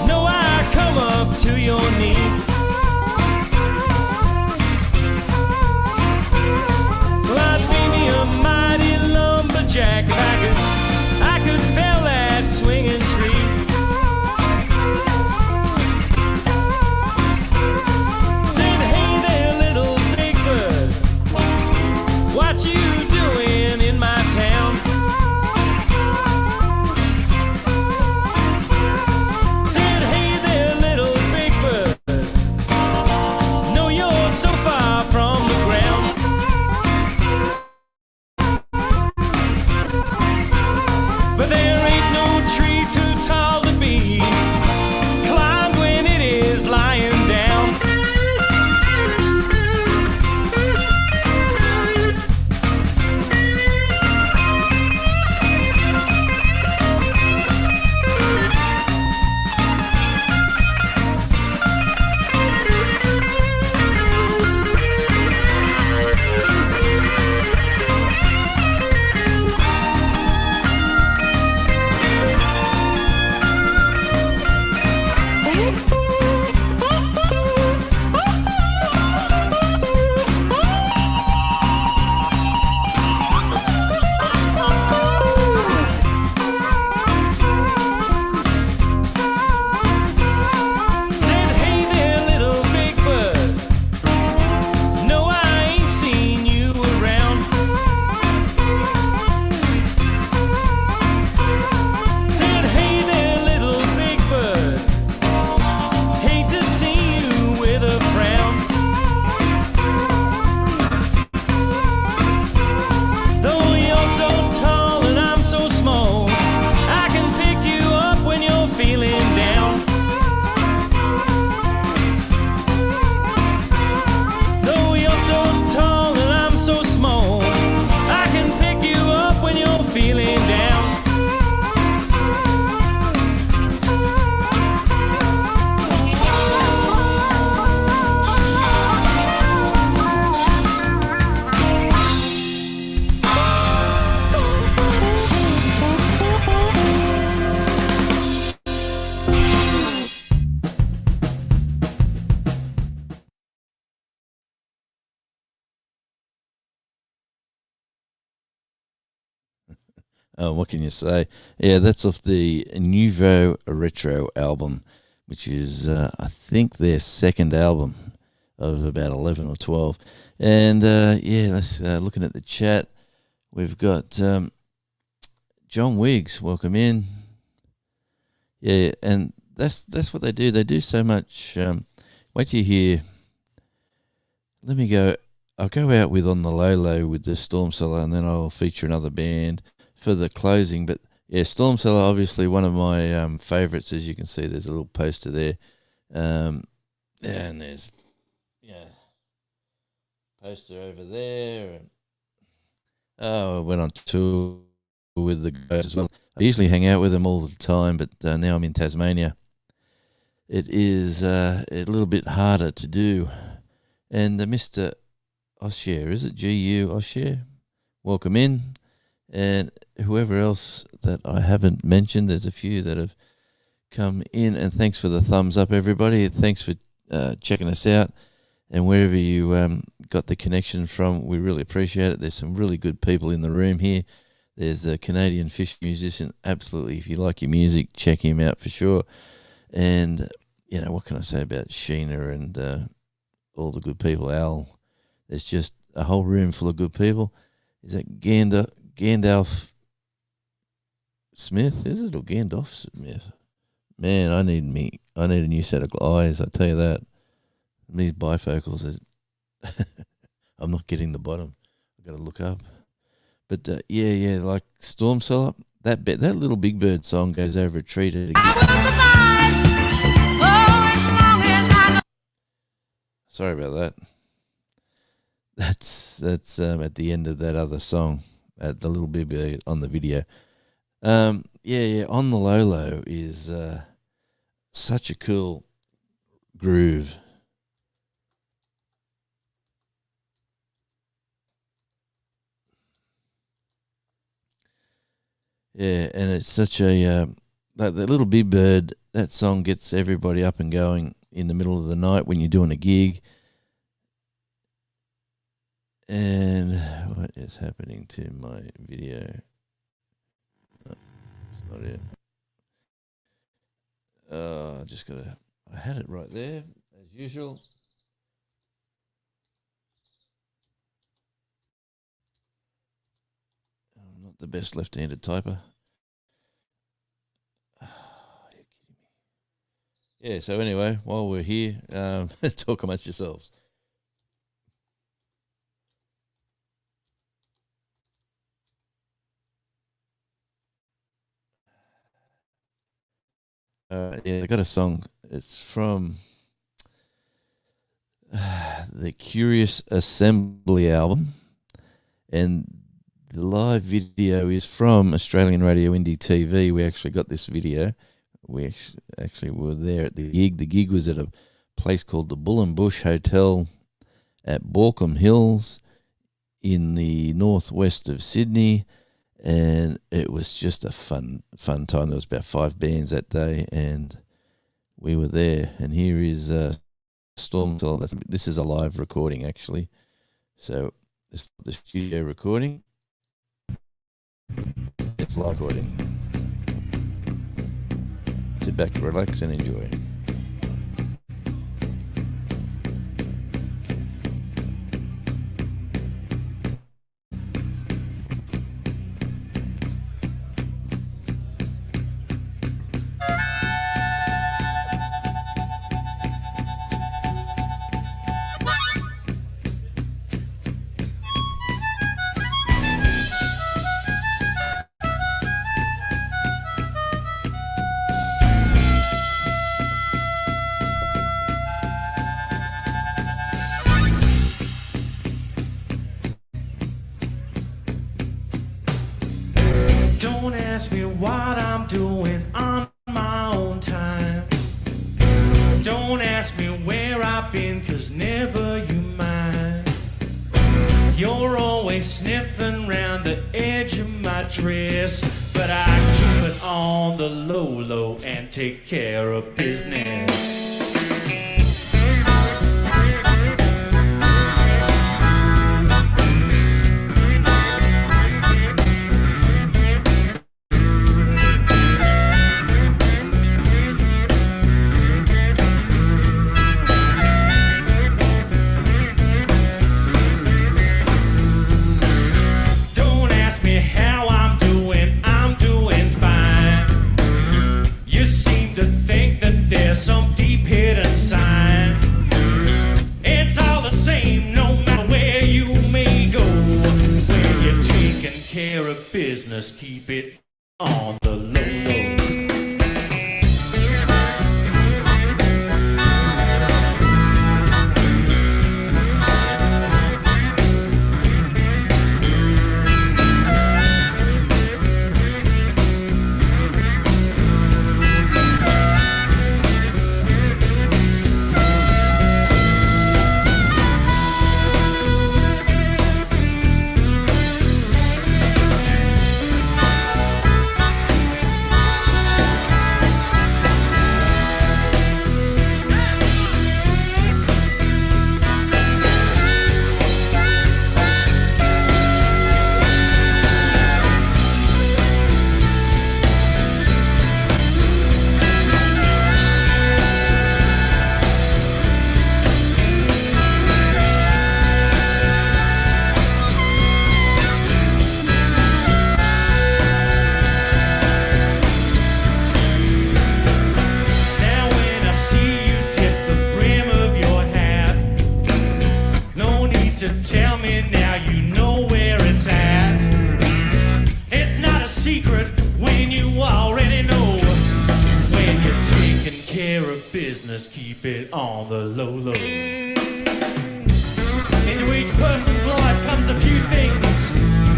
Know I come up to your knee. Well, I'd be me a mighty lumberjack if I could fell that swinging tree. Said, hey there, little big bird. What you doing in my town? Said, hey there, little big bird. Know you're so far from the ground. But there ain't no tree too tall to be climbed when it is lying down. Said, hey there, little big bird. No, I ain't seen you around. Said, hey there, little big bird. Hate to see you with a frown. Though you're so tall and I'm so small, I can pick you up when you're feeling down. Though you're so tall and I'm so small, I can pick you up when you're feeling down. Oh, what can you say? Yeah, that's off the Nouveau Retro album, which is, I think, their second album of about 11 or 12. And, yeah, let's looking at the chat. We've got John Wiggs, welcome in. Yeah, and that's what they do. They do so much. Wait till you hear. Let me go. I'll go out with On the Low Low with the Storm Cellar, and then I'll feature another band for the closing. But yeah, Storm Cellar, obviously one of my favourites. As you can see, there's a little poster there, and there's poster over there. And I went on tour with the guys as well. I usually hang out with them all the time, but now I'm in Tasmania. It is a little bit harder to do. And Mr. Osher, is it GU Osher? Welcome in. And whoever else that I haven't mentioned, there's a few that have come in. And thanks for the thumbs up, everybody. Thanks for checking us out. And wherever you got the connection from, we really appreciate it. There's some really good people in the room here. There's a Canadian Fish musician. Absolutely, if you like your music, check him out for sure. And, what can I say about Sheena and all the good people? Al, there's just a whole room full of good people. Is that Gandalf Smith? Is it, or Gandalf Smith? Man, I need a new set of eyes, I tell you that. These bifocals, I'm not getting the bottom. I've got to look up. But like Storm Cellar, that little Big Bird song goes over a tree to I will survive. Oh, as long Sorry about that. That's at the end of that other song, at the little bit on the video. Yeah, On the Low Low is such a cool groove. Yeah, and it's such a like the Little Big Bird. That song gets everybody up and going in the middle of the night when you're doing a gig. And what is happening to my video? No, it's not it. I had it right there as usual. I'm not the best left-handed typer. You're kidding me. Yeah, so anyway, while we're here, talk amongst yourselves. Yeah, I got a song. It's from the Curious Assembly album, and the live video is from Australian Radio Indie TV. We actually got this video. We actually were there at the gig. The gig was at a place called the Bull and Bush Hotel at Borkham Hills in the northwest of Sydney. And it was just a fun time. There was about 5 bands that day, and we were there. And here is Stormcell. This is a live recording, actually. So it's the studio recording. It's live recording. Sit back, relax, and enjoy. Don't ask me what I'm doing on my own time. Don't ask me where I've been, 'cause never you mind. You're always sniffing round the edge of my dress, but I keep it on the low and take care of business. Some deep hidden sign. It's all the same no matter where you may go. When you're taking care of business, keep it on the low. Tell me now, you know where it's at. It's not a secret when you already know. When you're taking care of business, keep it on the low. person's life comes a few things,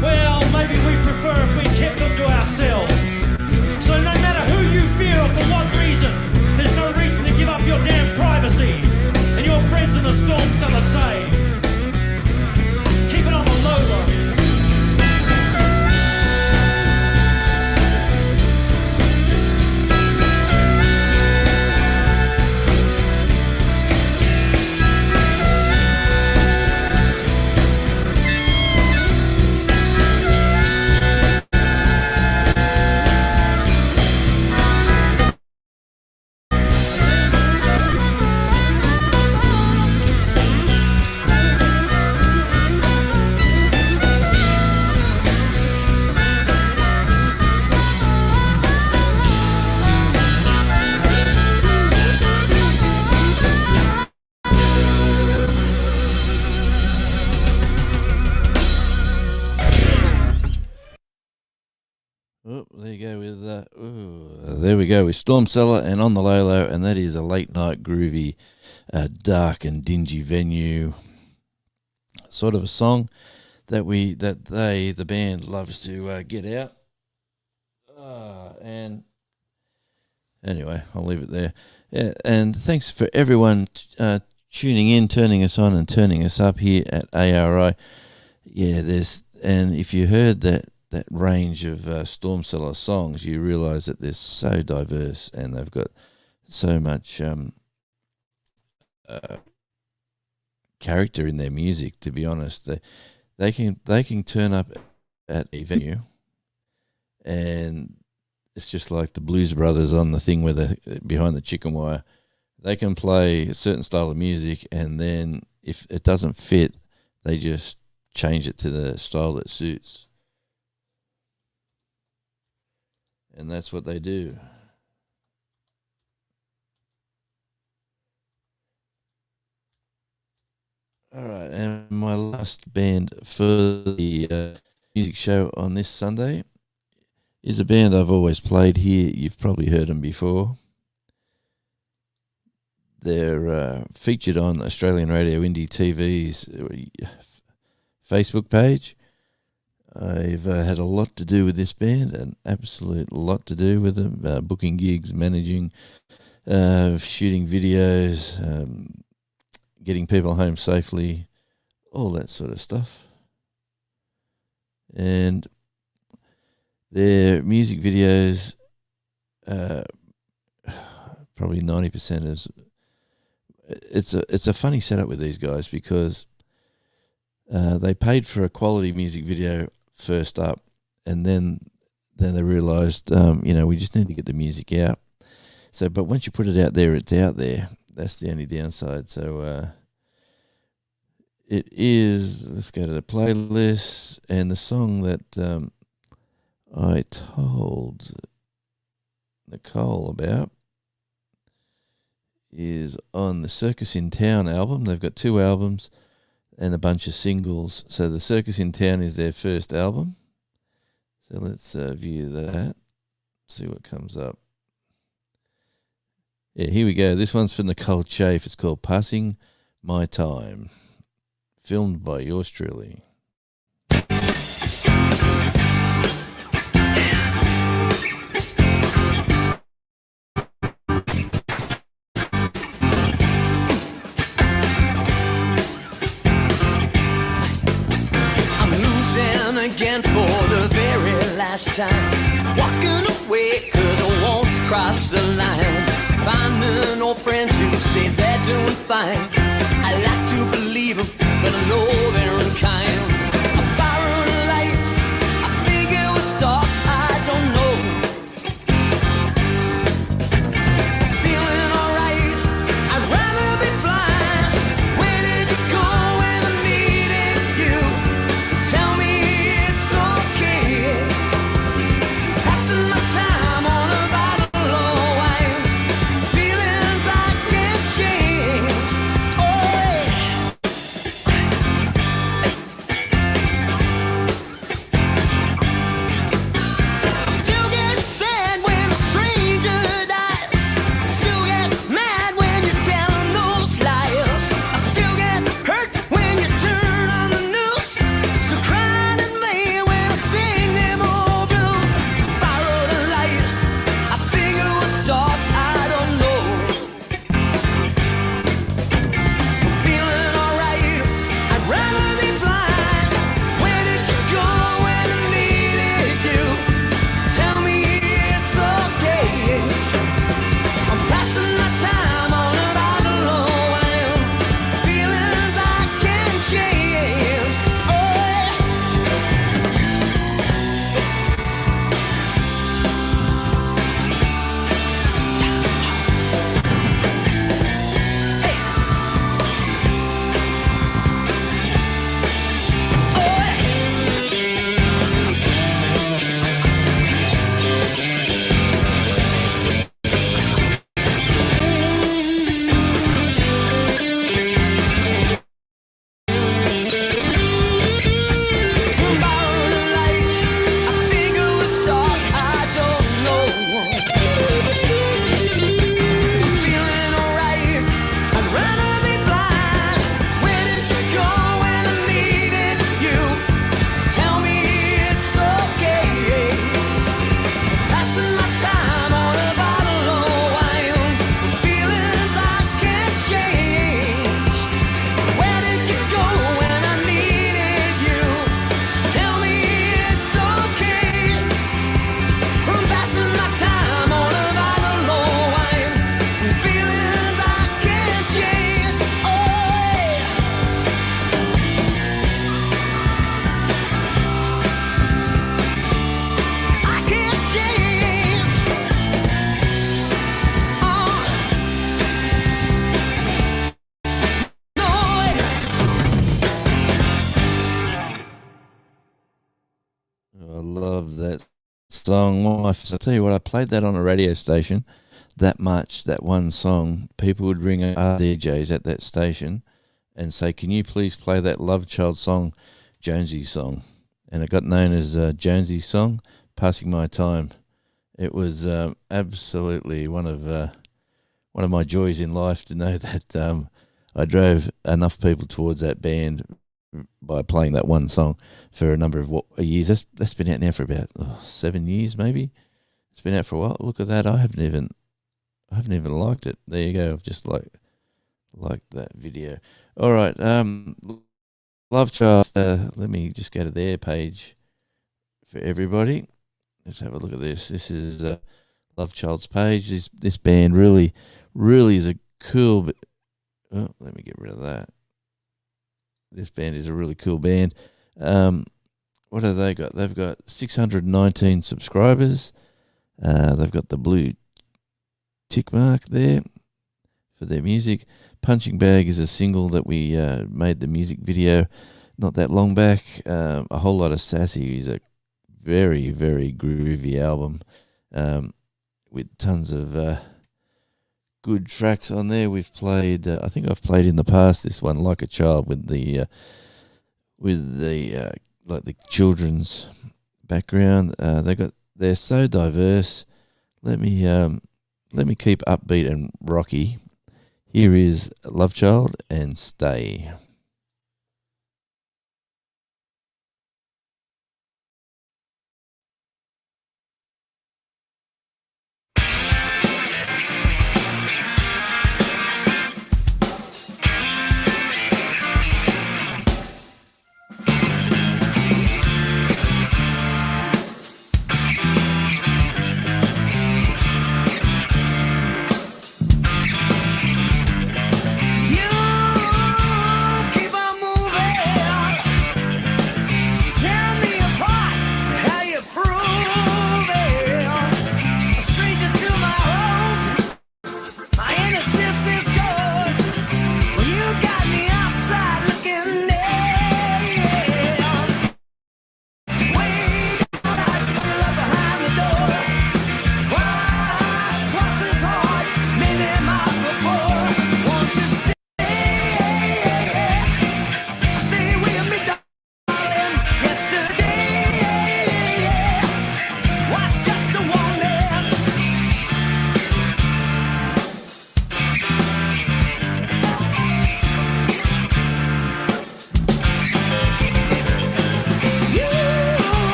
well, maybe we prefer if we kept them to ourselves. So no matter who you fear or for what reason, there's no reason to give up your damn privacy. And your friends in the storm cellar say, keep it on the low low. Oh, there you go with there we go with Storm Cellar and On the Low Low, and that is a late night groovy, dark and dingy venue sort of a song that the band loves to get out. And anyway, I'll leave it there. Yeah, and thanks for everyone tuning in, turning us on, and turning us up here at ARI. Yeah, and if you heard that range of Storm Cellar songs, you realise that they're so diverse and they've got so much character in their music. To be honest, they can turn up at a venue, and it's just like the Blues Brothers on the thing where they're behind the chicken wire. They can play a certain style of music, and then if it doesn't fit, they just change it to the style that suits. And that's what they do. All right, and my last band for the music show on this Sunday is a band I've always played here. You've probably heard them before. They're featured on Australian Radio Indie TV's Facebook page. I've had a lot to do with this band, an absolute lot to do with them, booking gigs, managing, shooting videos, getting people home safely, all that sort of stuff. And their music videos, probably 90% is, it's a funny setup with these guys because they paid for a quality music video first up, and then they realised, we just need to get the music out. So, but once you put it out there, it's out there. That's the only downside. So it is. Let's go to the playlist, and the song that I told Nicole about is on the Circus in Town album. They've got 2 albums and a bunch of singles. So the Circus in Town is their first album. So let's view that, see what comes up. Yeah, here we go. This one's for Nicole Chafe. It's called Passing My Time, filmed by yours truly. Again for the very last time, walking away cause I won't cross the line, finding old friends who say they're doing fine. I like to believe them, but I know they're unkind. A borrowed life, I think it was start, I don't know. Feeling alright, I'd rather be blind. Where did you go when I needed you? Tell me it's okay. Passing my time on a bottle of wine. Feelings I can't change. Oh, yeah. song. I tell you what, I played that on a radio station that much, that one song. People would ring our DJs at that station and say, can you please play that Love Child song, Jonesy's song? And it got known as Jonesy's song, Passing My Time. It was absolutely one of my joys in life to know that I drove enough people towards that band by playing that one song for a number of years. That's been out now for about 7 years, maybe. It's been out for a while. Look at that. I haven't even liked it. There you go. I've just liked that video. All right. Love Child. Let me just go to their page for everybody. Let's have a look at this. This is Love Child's page. This band really is a cool. But let me get rid of that. This band is a really cool band. What have they got? They've got 619 subscribers. They've got the blue tick mark there for their music. Punching Bag is a single that we made the music video not that long back. A Whole Lot of Sassy is a very, very groovy album with tons of good tracks on there. We've played, I think I've played in the past this one, Like a Child, with the like the children's background. They're so diverse. Let me keep upbeat and rocky. Here is Love Child and Stay.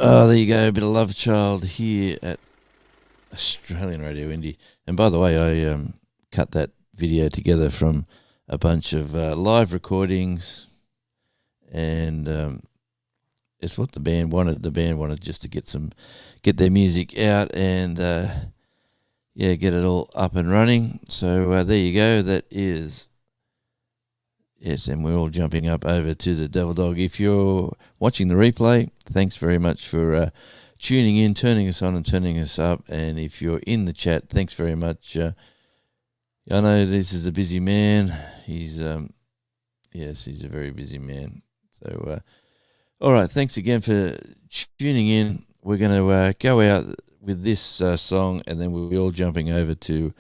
Oh, there you go. A bit of Love Child here at Australian Radio Indie. And by the way, I cut that video together from a bunch of live recordings, and it's what the band wanted. The band wanted just to get their music out and get it all up and running. So there you go. That is. Yes, and we're all jumping up over to the Devil Dog. If you're watching the replay, thanks very much for tuning in, turning us on and turning us up. And if you're in the chat, thanks very much. I know this is a busy man. He's, he's a very busy man. So, all right, thanks again for tuning in. We're going to go out with this song, and then we'll be all jumping over to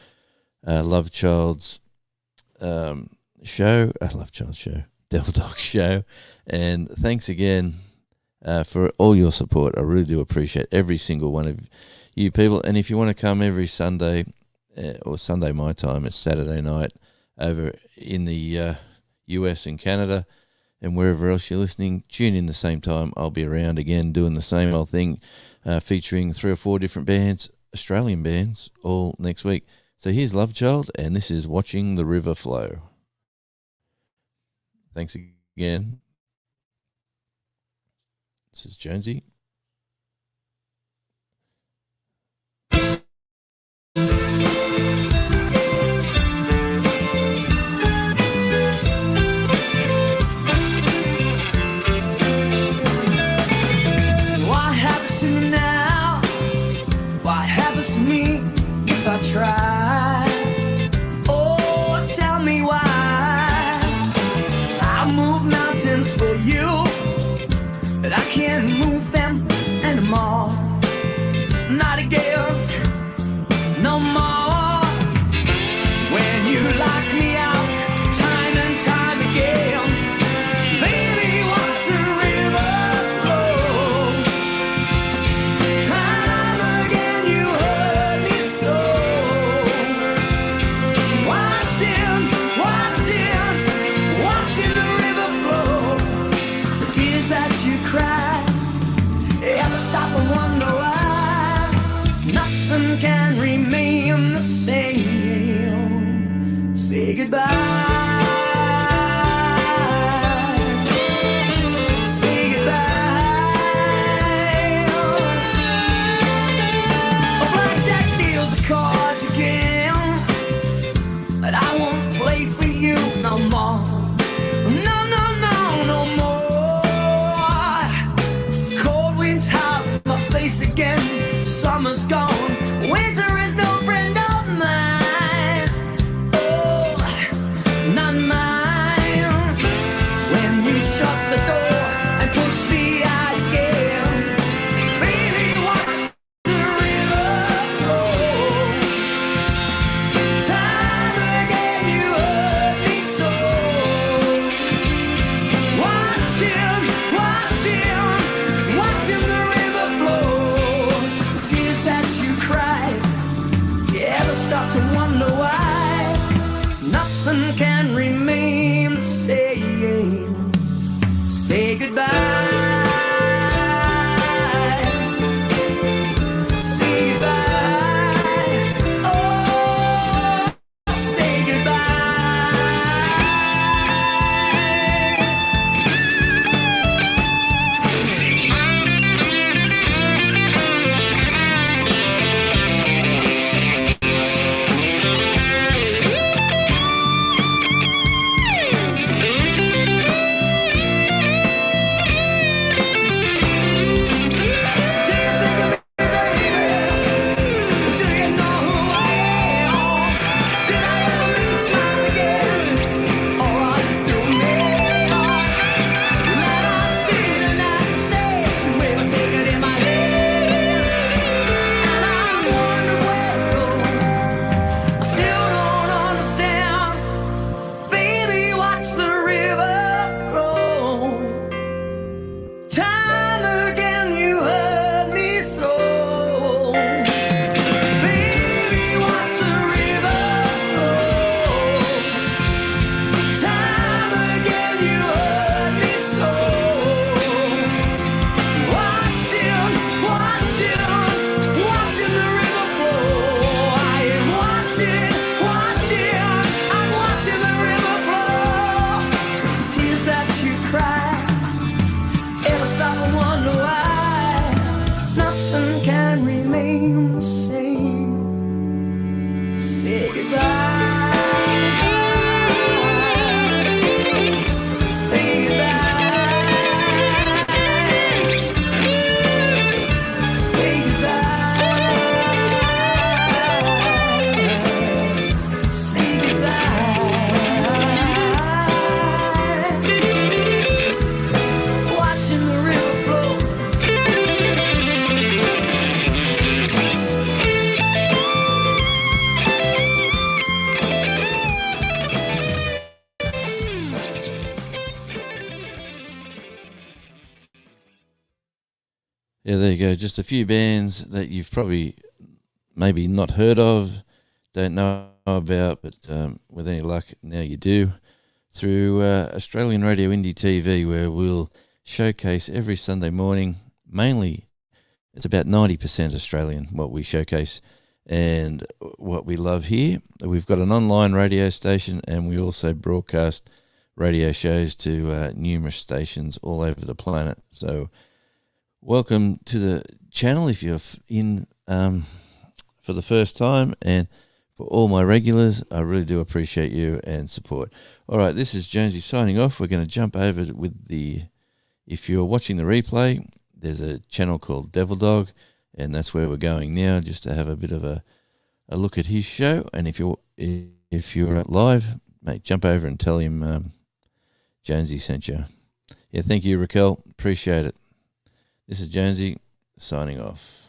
Love Child's show, Love Child show, Devil Dog show, and thanks again for all your support. I really do appreciate every single one of you people. And if you want to come every Sunday, or Sunday my time, it's Saturday night over in the US and Canada and wherever else you're listening, tune in the same time. I'll be around again doing the same old thing, featuring 3 or 4 different bands, Australian bands, all next week. So here's Love Child, and this is Watching the River Flow. Thanks again. This is Jonesy. What happens to me now? What happens to me if I try? Oh, tell me why. I move mountains for you, but I can't move them anymore. Not again, no more. When you lock me out time and time again, baby, watch the river flow. Time again you hurt me so. Watching the river flow. The tears that you cry, ever stop and wonder why? Nothing can remain the same. Say goodbye. Say goodbye. A blackjack deals the cards again, but I won't play for you no more. No more. Cold winds hot my face again. Summer's gone, winter is no friend of mine. Oh, Yeah, there you go. Just a few bands that you've probably maybe not heard of, don't know about, but with any luck, now you do, through Australian Radio Indie TV, where we'll showcase every Sunday morning. Mainly, it's about 90% Australian, what we showcase and what we love here. We've got an online radio station, and we also broadcast radio shows to numerous stations all over the planet. So welcome to the channel if you're in for the first time, and for all my regulars, I really do appreciate you and support. All right, this is Jonesy signing off. We're going to jump over with if you're watching the replay, there's a channel called Devil Dog, and that's where we're going now, just to have a bit of a look at his show. And if you're live, mate, jump over and tell him Jonesy sent you. Yeah, thank you, Raquel. Appreciate it. This is Jonesy signing off.